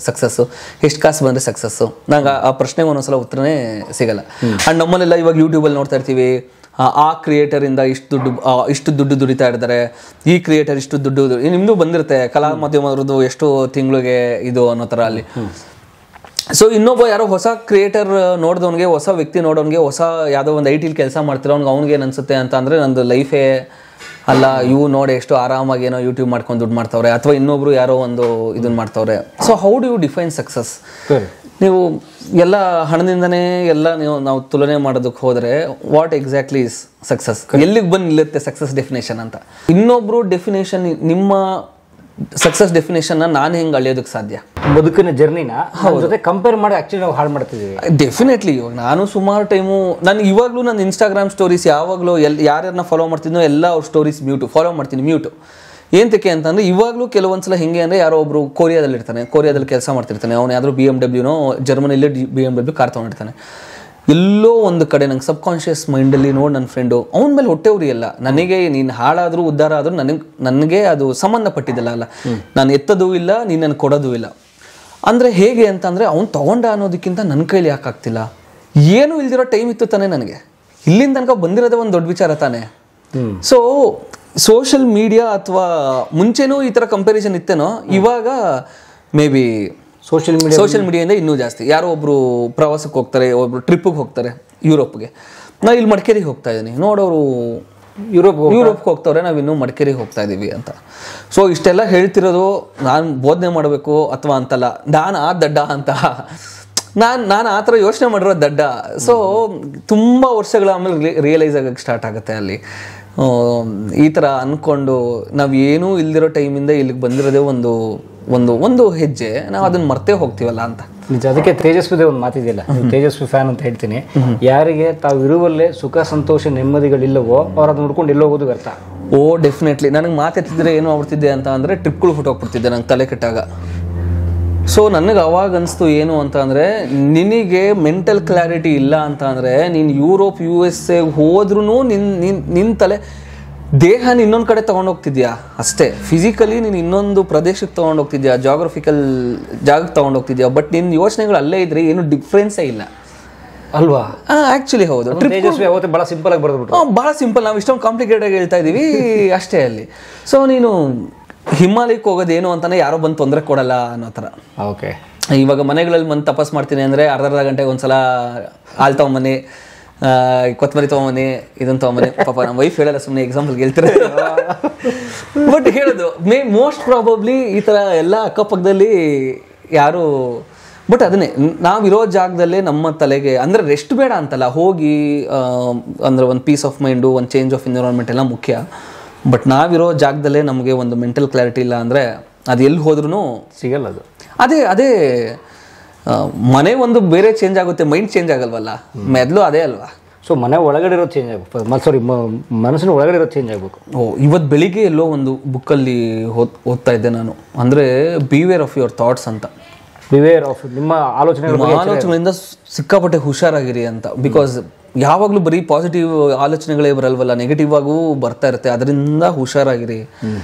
ಸಕ್ಸಸ್ಸು, ಎಷ್ಟು ಕಾಸು ಬಂದರೆ ಸಕ್ಸಸ್ಸು, ನಂಗೆ ಆ ಪ್ರಶ್ನೆಗೆ ಒಂದೊಂದ್ಸಲ ಉತ್ತರನೇ ಸಿಗಲ್ಲ. ಆ್ಯಂಡ್ ನಮ್ಮಲ್ಲೆಲ್ಲ ಇವಾಗ ಯೂಟ್ಯೂಬಲ್ಲಿ ನೋಡ್ತಾ ಇರ್ತೀವಿ, ಆ ಕ್ರಿಯೇಟರಿಂದ ಇಷ್ಟು ದುಡ್ಡು ದುಡಿತಾ ಇರ್ತಾರೆ, ಈ ಕ್ರಿಯೇಟರ್ ಇಷ್ಟು ದುಡ್ಡು, ನಿಮ್ಮದು ಬಂದಿರುತ್ತೆ ಕಲಾ ಮಾಧ್ಯಮದ್ರದ್ದು ಎಷ್ಟು ತಿಂಗಳಿಗೆ ಇದು ಅನ್ನೋ ಥರ ಅಲ್ಲಿ. ಸೊ ಇನ್ನೊಬ್ಬ ಯಾರೋ ಹೊಸ ಕ್ರಿಯೇಟರ್ ನೋಡಿದವನಿಗೆ, ಹೊಸ ವ್ಯಕ್ತಿ ನೋಡೋನಿಗೆ, ಹೊಸ ಯಾವುದೋ ಒಂದು IT ಕೆಲಸ ಮಾಡ್ತಿರೋನ್ಗೆ ಅವ್ನಿಗೇನು ಅನಿಸುತ್ತೆ ಅಂತ ಅಂದರೆ, ನಂದು ಲೈಫೇ ಅಲ್ಲ, ಇವು ನೋಡಿ ಎಷ್ಟು ಆರಾಮಾಗಿ ಏನೋ ಯೂಟ್ಯೂಬ್ ಮಾಡ್ಕೊಂಡು ದುಡ್ಡು ಮಾಡ್ತಾವ್ರೆ, ಅಥವಾ ಇನ್ನೊಬ್ರು ಯಾರೋ ಒಂದು ಇದನ್ನ ಮಾಡ್ತಾವ್ರೆ. So how do you define success? ನೀವು ಎಲ್ಲ ಹಣದಿಂದನೇ ಎಲ್ಲ ನಾವು ತುಲನೆ ಮಾಡೋದಕ್ಕೆ ಹೋದರೆ ವಾಟ್ ಎಕ್ಸಾಕ್ಟ್ಲಿ ಇಸ್ ಸಕ್ಸಸ್? ಎಲ್ಲಿಗೆ ಬಂದು ನಿಲ್ಲುತ್ತೆ ಸಕ್ಸಸ್ ಡೆಫಿನೇಷನ್ ಅಂತ? ಇನ್ನೊಬ್ರು ಡೆಫಿನೇಷನ್, ನಿಮ್ಮ ಸಕ್ಸಸ್ ಡೆಫಿನೇಷನ್ನ ನಾನು ಹೆಂಗೆ ಅಳಿಯೋದಕ್ಕೆ ಸಾಧ್ಯ? ಬದುಕಿನ ಜರ್ನಿನ ಜೊತೆ ಕಂಪೇರ್ ಮಾಡಿ ಆಕ್ಚುಲಿ ನಾವು ಹಾಳು ಮಾಡ್ತಿದ್ದೀವಿ. ಡೆಫಿನೆಟ್ಲಿ. ಇವಾಗ ನಾನು ಸುಮಾರು ಟೈಮು ನನಗೆ ಇವಾಗಲೂ ನನ್ನ ಇನ್ಸ್ಟಾಗ್ರಾಮ್ ಸ್ಟೋರೀಸ್ ಯಾವಾಗಲೂ ಯಾರ್ಯಾರನ್ನ ಫಾಲೋ ಮಾಡ್ತಿದ್ನೋ ಎಲ್ಲ ಅವ್ರ ಸ್ಟೋರೀಸ್ ಫಾಲೋ ಮಾಡ್ತೀನಿ ಮ್ಯೂಟು. ಏನಕ್ಕೆ ಅಂತಂದರೆ ಇವಾಗಲೂ ಕೆಲವೊಂದ್ಸಲ ಹೆಂಗೆ ಅಂದರೆ, ಯಾರೋ ಒಬ್ಬರು ಕೊರಿಯಾದಲ್ಲಿ ಕೆಲಸ ಮಾಡ್ತಿರ್ತಾನೆ, ಅವನು ಯಾವ್ದಾದ್ರು BMW ಜರ್ಮನಿಲೇ BMW ಕಾರ್ ತೊಗೊಂಡಿರ್ತಾನೆ. ಎಲ್ಲೋ ಒಂದು ಕಡೆ ನಂಗೆ ಸಬ್ಕಾನ್ಷಿಯಸ್ ಮೈಂಡಲ್ಲಿ ನೋಡಿ ನನ್ನ ಫ್ರೆಂಡು ಅವನ ಮೇಲೆ ಹೊಟ್ಟೆ ಉರಿಯಲ್ಲ, ನನಗೆ ನೀನು ಹಾಳಾದರೂ ಉದ್ಧಾರ ಆದರೂ ನನಗೆ ಅದು ಸಂಬಂಧಪಟ್ಟಿದ್ದಲ್ಲ ಅಲ್ಲ, ನಾನು ಎತ್ತದೂ ಇಲ್ಲ, ನೀನು ನನಗೆ ಕೊಡೋದೂ ಇಲ್ಲ. ಅಂದರೆ ಹೇಗೆ ಅಂತಂದರೆ, ಅವ್ನು ತೊಗೊಂಡ ಅನ್ನೋದಕ್ಕಿಂತ ನನ್ನ ಕೈಲಿ ಯಾಕಾಗ್ತಿಲ್ಲ? ಏನೂ ಇಲ್ದಿರೋ ಟೈಮ್ ಇತ್ತು ತಾನೇ ನನಗೆ, ಇಲ್ಲಿಂದ ತನಕ ಬಂದಿರೋದೇ ಒಂದು ದೊಡ್ಡ ವಿಚಾರ ತಾನೇ. ಸೊ ಸೋಷಿಯಲ್ ಮೀಡಿಯಾ ಅಥವಾ ಮುಂಚೆನೂ ಈ ಥರ ಕಂಪ್ಯಾರಿಸನ್ ಇತ್ತೇನೋ, ಇವಾಗ ಮೇ ಬಿ ಸೋಷಿಯಲ್ ಮೀಡಿಯಾದಿಂದ ಇನ್ನೂ ಜಾಸ್ತಿ. ಯಾರೋ ಒಬ್ರು ಪ್ರವಾಸಕ್ಕೆ ಹೋಗ್ತಾರೆ, ಒಬ್ರು ಟ್ರಿಪ್ಪಿಗೆ ಹೋಗ್ತಾರೆ ಯುರೋಪ್ಗೆ, ನಾ ಇಲ್ಲಿ ಮಡಿಕೇರಿಗೆ ಹೋಗ್ತಾ ಇದ್ದೀನಿ, ನೋಡೋರು ಯುರೋಪ್ಗೆ ಹೋಗ್ತವ್ರೆ, ನಾವು ಇನ್ನೂ ಮಡಿಕೇರಿಗೆ ಹೋಗ್ತಾ ಇದ್ದೀವಿ ಅಂತ. ಸೊ ಇಷ್ಟೆಲ್ಲ ಹೇಳ್ತಿರೋದು ನಾನು ಬೋಧನೆ ಮಾಡಬೇಕು ಅಥವಾ ಅಂತಲ್ಲ, ನಾನು ಆ ದಡ್ಡ ಅಂತ ನಾನು ಆ ಥರ ಯೋಚನೆ ಮಾಡಿರೋ ದಡ್ಡ. ಸೊ ತುಂಬ ವರ್ಷಗಳ ಆಮೇಲೆ ರಿಯಲೈಸ್ ಆಗಕ್ಕೆ ಸ್ಟಾರ್ಟ್ ಆಗುತ್ತೆ ಅಲ್ಲಿ. ಈ ಥರ ಅಂದ್ಕೊಂಡು ನಾವು ಏನೂ ಇಲ್ದಿರೋ ಟೈಮಿಂದ ಇಲ್ಲಿಗೆ ಬಂದಿರೋದೇ ಒಂದು ಒಂದು ಒಂದು ಹೆಜ್ಜೆ, ನಾವು ಅದನ್ನ ಮರ್ತೇ ಹೋಗ್ತೀವಲ್ಲ ಅಂತ. ನಿಜ. ಅದಕ್ಕೆ ತೇಜಸ್ವಿದೇ ಒಂದು ಮಾತಿದೆಯಲ್ಲ, ತೇಜಸ್ವಿ ಫ್ಯಾನ್ ಅಂತ ಹೇಳ್ತೀನಿ, ಯಾರಿಗೆ ತಾವು ಇರುವಲ್ಲೇ ಸುಖ ಸಂತೋಷ ನೆಮ್ಮದಿಗಳಿಲ್ಲವೋ ಅವ್ರು ಅದನ್ನ ನೋಡ್ಕೊಂಡು ಎಲ್ಲೋಗೋದು ವ್ಯರ್ಥ. ಓ ಡೆಫಿನೆಟ್ಲಿ. ನನಗೆ ಮಾತೆತ್ತಿದ್ರೆ ಏನು ಆಗ್ಬಿಡ್ತಿದ್ದೆ ಅಂತ ಅಂದರೆ, ಟ್ರಿಪ್ಗಳು ಹೊಟ್ಟೋಗ್ಬಿಡ್ತಿದ್ದೆ ನಂಗೆ ತಲೆ ಕೆಟ್ಟಾಗ. ಸೊ ನನಗೆ ಅವಾಗ ಅನಿಸ್ತು ಏನು ಅಂತ ಅಂದರೆ, ನಿನಗೆ ಮೆಂಟಲ್ ಕ್ಲಾರಿಟಿ ಇಲ್ಲ ಅಂತ ಅಂದರೆ ನೀನು ಯುರೋಪ್ USA ಹೋದ್ರೂ ನಿನ್ನ ತಲೆ ದೇಹನ ಇನ್ನೊಂದು ಕಡೆ ತೊಗೊಂಡೋಗ್ತಿದ್ಯಾ ಅಷ್ಟೇ. ಫಿಸಿಕಲಿ ನೀನು ಇನ್ನೊಂದು ಪ್ರದೇಶಕ್ಕೆ ತೊಗೊಂಡೋಗ್ತಿದ್ಯಾ, ಜಾಗ್ರಫಿಕಲ್ ಜಾಗಕ್ಕೆ ತೊಗೊಂಡೋಗ್ತಿದ್ಯಾ, ಬಟ್ ನಿನ್ನ ಯೋಚನೆಗಳು ಅಲ್ಲೇ ಇದ್ರೆ ಏನು ಡಿಫ್ರೆನ್ಸೇ ಇಲ್ಲ ಅಲ್ವಾ? ಆ್ಯಕ್ಚುಲಿ ಹೌದು. ಭಾಳ ಸಿಂಪಲ್ ಆಗಿ ಬರೆದ್ಬಿಟ್ಟು, ಭಾಳ ಸಿಂಪಲ್. ನಾವು ಇಷ್ಟೊಂದು ಕಾಂಪ್ಲಿಕೇಟೆಡ್ ಆಗಿ ಹೇಳ್ತಾ ಇದ್ದೀವಿ ಅಷ್ಟೇ ಅಲ್ಲಿ. ಸೊ ನೀನು ಹಿಮಾಲಯಕ್ಕೆ ಹೋಗೋದೇನು ಅಂತಾನೆ ಯಾರೋ ಬಂದು ತೊಂದರೆ ಕೊಡಲ್ಲ ಅನ್ನೋ ಥರ. ಓಕೆ. ಇವಾಗ ಮನೆಗಳಲ್ಲಿ ಬಂದು ತಪಾಸ್ ಮಾಡ್ತೀನಿ ಅಂದರೆ ಅರ್ಧ ಗಂಟೆಗೆ ಒಂದ್ಸಲ ಹಾಲು ತೊಗೊಂಬನ್ನಿ, ಕೊತ್ತಂಬರಿ ತೊಗೊಂಬನ್ನಿ, ಇದನ್ನು ತೊಗೊಂಬನ್ನಿ. ಪಾಪ ನಮ್ಮ ವೈಫ್ ಹೇಳಲ್ಲ, ಸುಮ್ಮನೆ ಎಕ್ಸಾಂಪಲ್ಗೆ ಹೇಳ್ತಾರೆ, ಬಟ್ ಹೇಳೋದು ಮೋಸ್ಟ್ ಪ್ರಾಬಬ್ಲಿ ಈ ಥರ ಎಲ್ಲ ಅಕ್ಕಪಕ್ಕದಲ್ಲಿ ಯಾರು. ಬಟ್ ಅದನ್ನೇ ನಾವಿರೋ ಜಾಗದಲ್ಲೇ ನಮ್ಮ ತಲೆಗೆ ಅಂದರೆ ರೆಸ್ಟ್ ಬೇಡ ಅಂತಲ್ಲ, ಹೋಗಿ ಅಂದರೆ ಒಂದು ಪೀಸ್ ಆಫ್ ಮೈಂಡು, ಒಂದು ಚೇಂಜ್ ಆಫ್ ಎನ್ವಿರಾನ್ಮೆಂಟ್ ಎಲ್ಲ ಮುಖ್ಯ. ಬಟ್ ನಾವಿರೋ ಜಾಗದಲ್ಲೇ ನಮಗೆ ಒಂದು ಮೆಂಟಲ್ ಕ್ಲಾರಿಟಿ ಇಲ್ಲ ಅಂದರೆ ಅದು ಎಲ್ಲಿ ಹೋದ್ರೂ ಸಿಗಲ್ಲ. ಅದು ಅದೇ ಮನೆ ಒಂದು ಬೇರೆ ಚೇಂಜ್ ಆಗುತ್ತೆ, ಮೈಂಡ್ ಚೇಂಜ್ ಆಗಲ್ವಲ್ಲ, ಮೆದ್ಲು ಅದೇ ಅಲ್ವಾ. ಸೊ ಮನೆ ಒಳಗಡೆ ಇರೋದು ಚೇಂಜ್ ಆಗಬೇಕು, ಮನಸ್ಸಿನ ಒಳಗಡೆ ಇರೋದು ಚೇಂಜ್ ಆಗಬೇಕು. ಇವತ್ತು ಬೆಳಿಗ್ಗೆ ಎಲ್ಲೋ ಒಂದು ಬುಕ್ಕಲ್ಲಿ ಓದ್ತಾ ಇದ್ದೆ ನಾನು, ಅಂದರೆ ಬಿವೇರ್ ಆಫ್ ಯುವರ್ ಥಾಟ್ಸ್ ಅಂತ. ಬಿವೇರ್ ಆಫ್ ನಿಮ್ಮ ಆಲೋಚನೆಗಳಿಂದ ಸಿಕ್ಕಾಪಟ್ಟೆ ಹುಷಾರಾಗಿರಿ ಅಂತ. ಬಿಕಾಸ್ ಯಾವಾಗಲೂ ಬರೀ ಪಾಸಿಟಿವ್ ಆಲೋಚನೆಗಳೇ ಬರಲ್ವಲ್ಲ, ನೆಗೆಟಿವ್ ಆಗೂ ಬರ್ತಾ ಇರುತ್ತೆ, ಅದರಿಂದ ಹುಷಾರಾಗಿರಿ.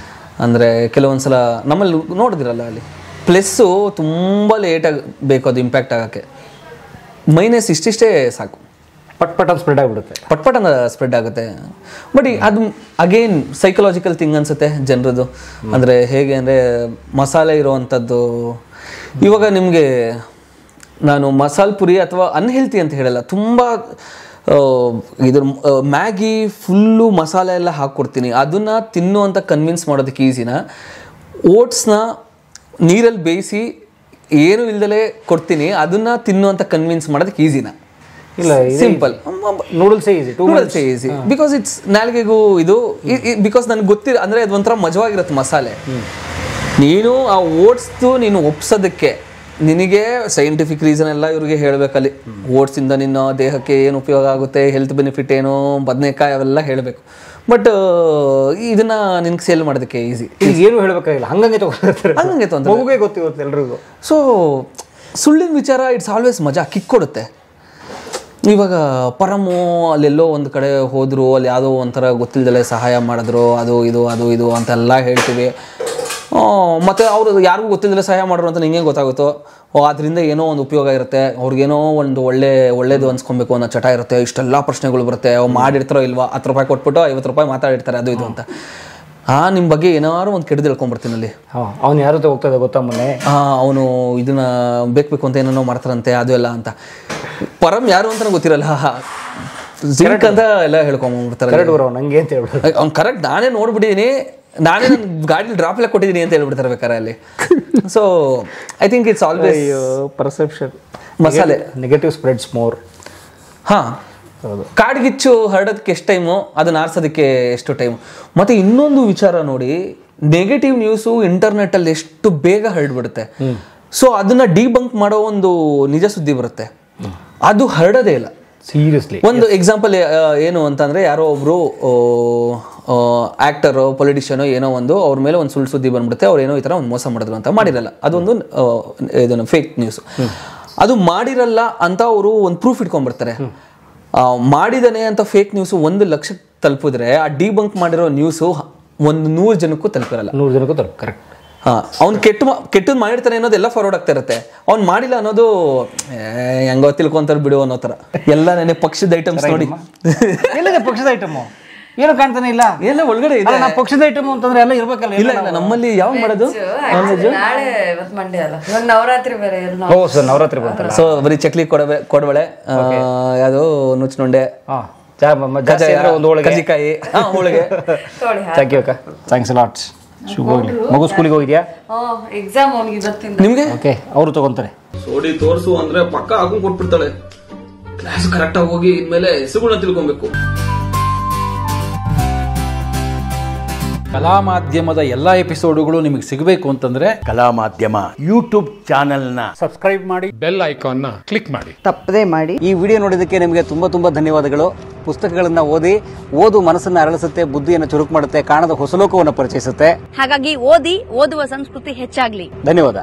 ಅಂದರೆ ಕೆಲವೊಂದ್ಸಲ ನಮ್ಮಲ್ಲಿ ನೋಡಿದಿರಲ್ಲ, ಅಲ್ಲಿ ಪ್ಲಸ್ಸು ತುಂಬ ಲೇಟಾಗಿ ಬೇಕು ಅದು ಇಂಪ್ಯಾಕ್ಟ್ ಆಗೋಕ್ಕೆ, ಮೈನಸ್ ಇಷ್ಟಿಷ್ಟೇ ಸಾಕು, ಪಟ್ ಸ್ಪ್ರೆಡ್ ಆಗಿಬಿಡುತ್ತೆ, ಪಟ್ ಸ್ಪ್ರೆಡ್ ಆಗುತ್ತೆ. ಬಟ್ ಅದು ಅಗೇನ್ ಸೈಕಲಾಜಿಕಲ್ ಥಿಂಗ್ ಅನ್ಸುತ್ತೆ ಜನರದು. ಅಂದರೆ ಹೇಗೆ ಅಂದರೆ ಮಸಾಲೆ ಇರೋವಂಥದ್ದು, ಇವಾಗ ನಿಮಗೆ ನಾನು ಮಸಾಲೆ ಪುರಿ ಅಥವಾ ಅನ್ಹೆಲ್ತಿ ಅಂತ ಹೇಳಲ್ಲ, ತುಂಬ ಇದ್ರ ಮ್ಯಾಗಿ ಫುಲ್ಲು ಮಸಾಲೆ ಎಲ್ಲ ಹಾಕ್ಕೊಡ್ತೀನಿ, ಅದನ್ನು ತಿನ್ನು ಅಂತ ಕನ್ವಿನ್ಸ್ ಮಾಡೋದಕ್ಕೆ ಈಸಿನ, ಓಟ್ಸ್ನ ನೀರಲ್ಲಿ ಬೇಯಿಸಿ ಏನು ಇಲ್ದಲೇ ಕೊಡ್ತೀನಿ, ಅದನ್ನು ತಿನ್ನು ಅಂತ ಕನ್ವಿನ್ಸ್ ಮಾಡೋದಕ್ಕೆ ಈಸಿನ? ಇಲ್ಲ, ಸಿಂಪಲ್. ನೂಡಲ್ಸೇ ಈಸಿ ಬಿಕಾಸ್ ಇಟ್ಸ್ ನಾಲ್ಗೆಗೂ ಇದು, ಬಿಕಾಸ್ ನನಗೆ ಗೊತ್ತಿರ ಅಂದರೆ ಅದು ಒಂಥರ ಮಜವಾಗಿರುತ್ತೆ ಮಸಾಲೆ. ನೀನು ಆ ಓಟ್ಸ್ದು ನೀನು ಒಪ್ಸೋದಕ್ಕೆ ನಿನಗೆ ಸೈಂಟಿಫಿಕ್ ರೀಸನ್ ಎಲ್ಲ ಇವ್ರಿಗೆ ಹೇಳ್ಬೇಕಲ್ಲಿ. ಓಟ್ಸಿಂದ ನಿನ್ನ ದೇಹಕ್ಕೆ ಏನು ಉಪಯೋಗ ಆಗುತ್ತೆ, ಹೆಲ್ತ್ ಬೆನಿಫಿಟ್ ಏನು, ಬದನೆಕಾಯಿ ಅವೆಲ್ಲ ಹೇಳಬೇಕು. ಬಟ್ ಇದನ್ನ ನಿನ್ಗೆ ಸೇಲ್ ಮಾಡೋದಕ್ಕೆ ಈಸಿ, ಏನು ಹೇಳ್ಬೇಕಾಗಿಲ್ಲ, ಹಂಗಂಗೆ ಹಂಗೆ ತೊಂದರೆ, ಮಗುಗೆ ಗೊತ್ತಿರುತ್ತೆ ಎಲ್ರಿಗೂ. ಸೊ ಸುಳ್ಳಿನ ವಿಚಾರ ಇಟ್ಸ್ ಆಲ್ವೇಸ್ ಮಜಾ, ಕಿಕ್ ಕೊಡುತ್ತೆ. ಇವಾಗ ಪರಮು ಅಲ್ಲೆಲ್ಲೋ ಒಂದು ಕಡೆ ಹೋದ್ರು, ಅಲ್ಲಿ ಯಾವುದೋ ಒಂಥರ ಗೊತ್ತಿಲ್ಲದಲ್ಲೇ ಸಹಾಯ ಮಾಡಿದ್ರು, ಅದು ಇದು ಅಂತೆಲ್ಲ ಹೇಳ್ತೀವಿ. ಮತ್ತು ಅವರು ಯಾರಿಗೂ ಗೊತ್ತಿಲ್ಲದೆ ಸಹಾಯ ಮಾಡೋರು ಅಂತ ನಿಂಗೆ ಗೊತ್ತಾಗುತ್ತೋ, ಅದರಿಂದ ಏನೋ ಒಂದು ಉಪಯೋಗ ಇರುತ್ತೆ, ಅವ್ರಿಗೇನೋ ಒಂದು ಒಳ್ಳೇದು ಅನ್ಸ್ಕೊಬೇಕು ಅನ್ನೋ ಚಟ ಇರುತ್ತೆ. ಇಷ್ಟೆಲ್ಲ ಪ್ರಶ್ನೆಗಳು ಬರುತ್ತೆ, ಅವ್ರು ಮಾಡಿರ್ತಾರೋ ಇಲ್ವಾ, 10 ರೂಪಾಯಿ ಕೊಟ್ಬಿಟ್ಟು 50 ರೂಪಾಯಿ ಮಾತಾಡಿರ್ತಾರೆ ಅದು ಇದು ಅಂತ. ನಿಮ್ಮ ಬಗ್ಗೆ ಏನಾದ್ರು ಒಂದು ಕೆಟ್ಟದ್ದು ಹೇಳ್ಕೊಂಡ್ಬರ್ತೀನಿ ಅಲ್ಲಿ. ಅವ್ನು ಯಾರು ಹೋಗ್ತದೆ ಗೊತ್ತಾ, ಮೊನ್ನೆ ಅವನು ಇದನ್ನ ಬೇಕು ಅಂತ ಏನೇನೋ ಮಾಡ್ತಾರಂತೆ ಅದು ಎಲ್ಲ ಅಂತ. ಪರಂ ಯಾರು ಅಂತ ಗೊತ್ತಿರಲ್ಲ, ಕರೆಕ್ಟ್ ಅಂತ ಎಲ್ಲ ಹೇಳ್ಕೊಂಡ್ಬಿಡ್ತಾರೆ. ನಂಗೆ ಅಂತ ಹೇಳ್ಬಿಡ್ತಾರೆ ಅವ್ನು ಕರೆಕ್ಟ್, ನಾನೇ ನೋಡ್ಬಿಟ್ಟಿದ್ದೀನಿ, ನಾನೇ ನನ್ನ ಗಾಡಿ ಡ್ರಾಪ್ ಎಲ್ಲ ಕೊಟ್ಟಿದ್ದೀನಿ ಅಂತ ಹೇಳ್ಬಿಡ್ತಾರೆ ಬೇಕಾರೆ ಅಲ್ಲಿ. So I think it's always perception, ಮಸಾಲೆ, ನೆಗೆಟಿವ್ ಸ್ಪ್ರೆಡ್ಸ್ ಮೋರ್. ಕಾಡ್ಗಿಚ್ಚು ಹರಡೋದಕ್ಕೆ ಎಷ್ಟು ಟೈಮು, ಅದನ್ನ ಆರಿಸೋದಕ್ಕೆ ಎಷ್ಟು ಟೈಮು. ಮತ್ತೆ ಇನ್ನೊಂದು ವಿಚಾರ ನೋಡಿ, ನೆಗೆಟಿವ್ ನ್ಯೂಸು ಇಂಟರ್ನೆಟ್ಟಲ್ಲಿ ಎಷ್ಟು ಬೇಗ ಹರಡ್ಬಿಡುತ್ತೆ. ಸೊ ಅದನ್ನ ಡಿಬಂಕ್ ಮಾಡೋ ಒಂದು ನಿಜ ಸುದ್ದಿ ಬರುತ್ತೆ, ಅದು ಹರಡೋದೇ ಇಲ್ಲ. ಸೀರಿಯಸ್ಲಿ ಒಂದು ಎಕ್ಸಾಂಪಲ್ ಏನು ಅಂತಂದ್ರೆ, ಯಾರೋ ಒಬ್ರು ಆಕ್ಟರು ಪೊಲಿಟಿಷಿಯನ್ ಏನೋ ಒಂದು ಅವ್ರ ಮೇಲೆ ಒಂದು ಸುಳ್ಳು ಸುದ್ದಿ ಬಂದ್ಬಿಡುತ್ತೆ, ಅವ್ರು ಏನೋ ಈ ತರ ಒಂದು ಮೋಸ ಮಾಡಿದ್ರು ಅಂತ. ಮಾಡಿರಲ್ಲ, ಅದೊಂದು ಇದನ್ನು ಫೇಕ್ ನ್ಯೂಸ್. ಅದು ಮಾಡಿರಲ್ಲ ಅಂತ ಅವರು ಒಂದು ಪ್ರೂಫ್ ಇಟ್ಕೊಂಡ್ಬಿಡ್ತಾರೆ. ಮಾಡಿದಾನೆ ಅಂತ ಫೇಕ್ ನ್ಯೂಸ್ 1 ಲಕ್ಷ ತಲುಪಿದ್ರೆ, ಆ ಡಿಬಂಕ್ ಮಾಡಿರೋ ನ್ಯೂಸು 100 ಜನಕ್ಕೂ ತಲುಪಿರಲ್ಲ. 100 ಜನಕ್ಕೂ ತಲುಪ, ಕರೆಕ್ಟ್. ಅವ್ನು ಕೆಟ್ಟದ್ ಮಾಡಿರ್ತಾನೆ ಅನ್ನೋದೆಲ್ಲ ಫಾರ್ವರ್ಡ್ ಆಗ್ತಾ ಇರುತ್ತೆ, ಅವ್ನು ಮಾಡಿಲ್ಲ ಅನ್ನೋದು ಹೆಂಗೋ ತಿಳ್ಕೊಂತಾರೆ ಬಿಡು ಅನ್ನೋ ತರ. ಎಲ್ಲ ನೆನೆ ಪಕ್ಷದ ಐಟಮ್ಸ್ ನೋಡಿ, ಎಲ್ಲದೆ ಪಕ್ಷದ ಐಟಮ್ ಏನು ಕಾಣ್ತಾನೆ ಇಲ್ಲ, ಎಲ್ಲ ಒಳಗಡೆ ಇದೆ. ಪಕ್ಷದ ಐಟಮ್ ಅಂತಂದ್ರೆ ಎಲ್ಲ ಇರ್ಬೇಕಲ್ಲ. ಇಲ್ಲ ನಮ್ಮಲ್ಲಿ ಯಾವಾಗ ಮಾಡೋದು, ನಾಳೆ ಇವತ್ತು ಮಂಡೇ ಅಲ್ಲ, ಇವಾಗ ನವರಾತ್ರಿ ಬೇರೆ. ಓ ಸರ್, ನವರಾತ್ರಿ ಬರ್ತಾರೆ. ಸೊ ಬರೀ ಚಕ್ಲಿ ಕೊಡಬಳೆ, ಯಾವುದು ನುಚ್ಚುಂಡೆ, ಕಜ್ಜಿಕಾಯಿ, ಹೋಳಿಗೆ. Thanks lots. ಮಗು ಸ್ಕೂಲಿಗೆ ಹೋಗಿದ್ಯಾ? ಎಕ್ಸಾಮ್ ಅವ್ನಿಗೆ ಇವತ್ತಿಂದ. ನಿಮ್ಗೆ ಓಕೆ, ಅವರು ತಗೊಂತಾರೆ. ಸೋಡಿ ತೋರ್ಸು ಅಂದ್ರೆ ಪಕ್ಕ ಹಾಕೊಂಡ್ ಕೊಟ್ಬಿಡ್ತಾಳೆ. ಕ್ಲಾಸ್ ಕರೆಕ್ಟ್ ಆಗಿ ಹೋಗಿ ಇನ್ಮೇಲೆ ಹೆಸರುಗಳನ್ನ ತಿಳ್ಕೊಬೇಕು. ಕಲಾ ಮಾಧ್ಯಮದ ಎಲ್ಲಾ ಎಪಿಸೋಡುಗಳು ನಿಮಗೆ ಸಿಗಬೇಕು ಅಂತಂದ್ರೆ ಕಲಾ ಮಾಧ್ಯಮ ಯೂಟ್ಯೂಬ್ ಚಾನೆಲ್ನ ಸಬ್ಸ್ಕ್ರೈಬ್ ಮಾಡಿ, ಬೆಲ್ ಐಕಾನ್ನ ಕ್ಲಿಕ್ ಮಾಡಿ, ತಪ್ಪದೇ ಮಾಡಿ. ಈ ವಿಡಿಯೋ ನೋಡಿದ್ದಕ್ಕೆ ನಿಮಗೆ ತುಂಬಾ ಧನ್ಯವಾದಗಳು. ಪುಸ್ತಕಗಳನ್ನ ಓದು ಮನಸ್ಸನ್ನ ಅರಳಿಸುತ್ತೆ, ಬುದ್ಧಿಯನ್ನು ಚುರುಕು ಮಾಡುತ್ತೆ, ಕಾಣದ ಹೊಸ ಲೋಕವನ್ನು ಪರಿಚಯಿಸುತ್ತೆ. ಹಾಗಾಗಿ ಓದುವ ಸಂಸ್ಕೃತಿ ಹೆಚ್ಚಾಗ್ಲಿ. ಧನ್ಯವಾದ.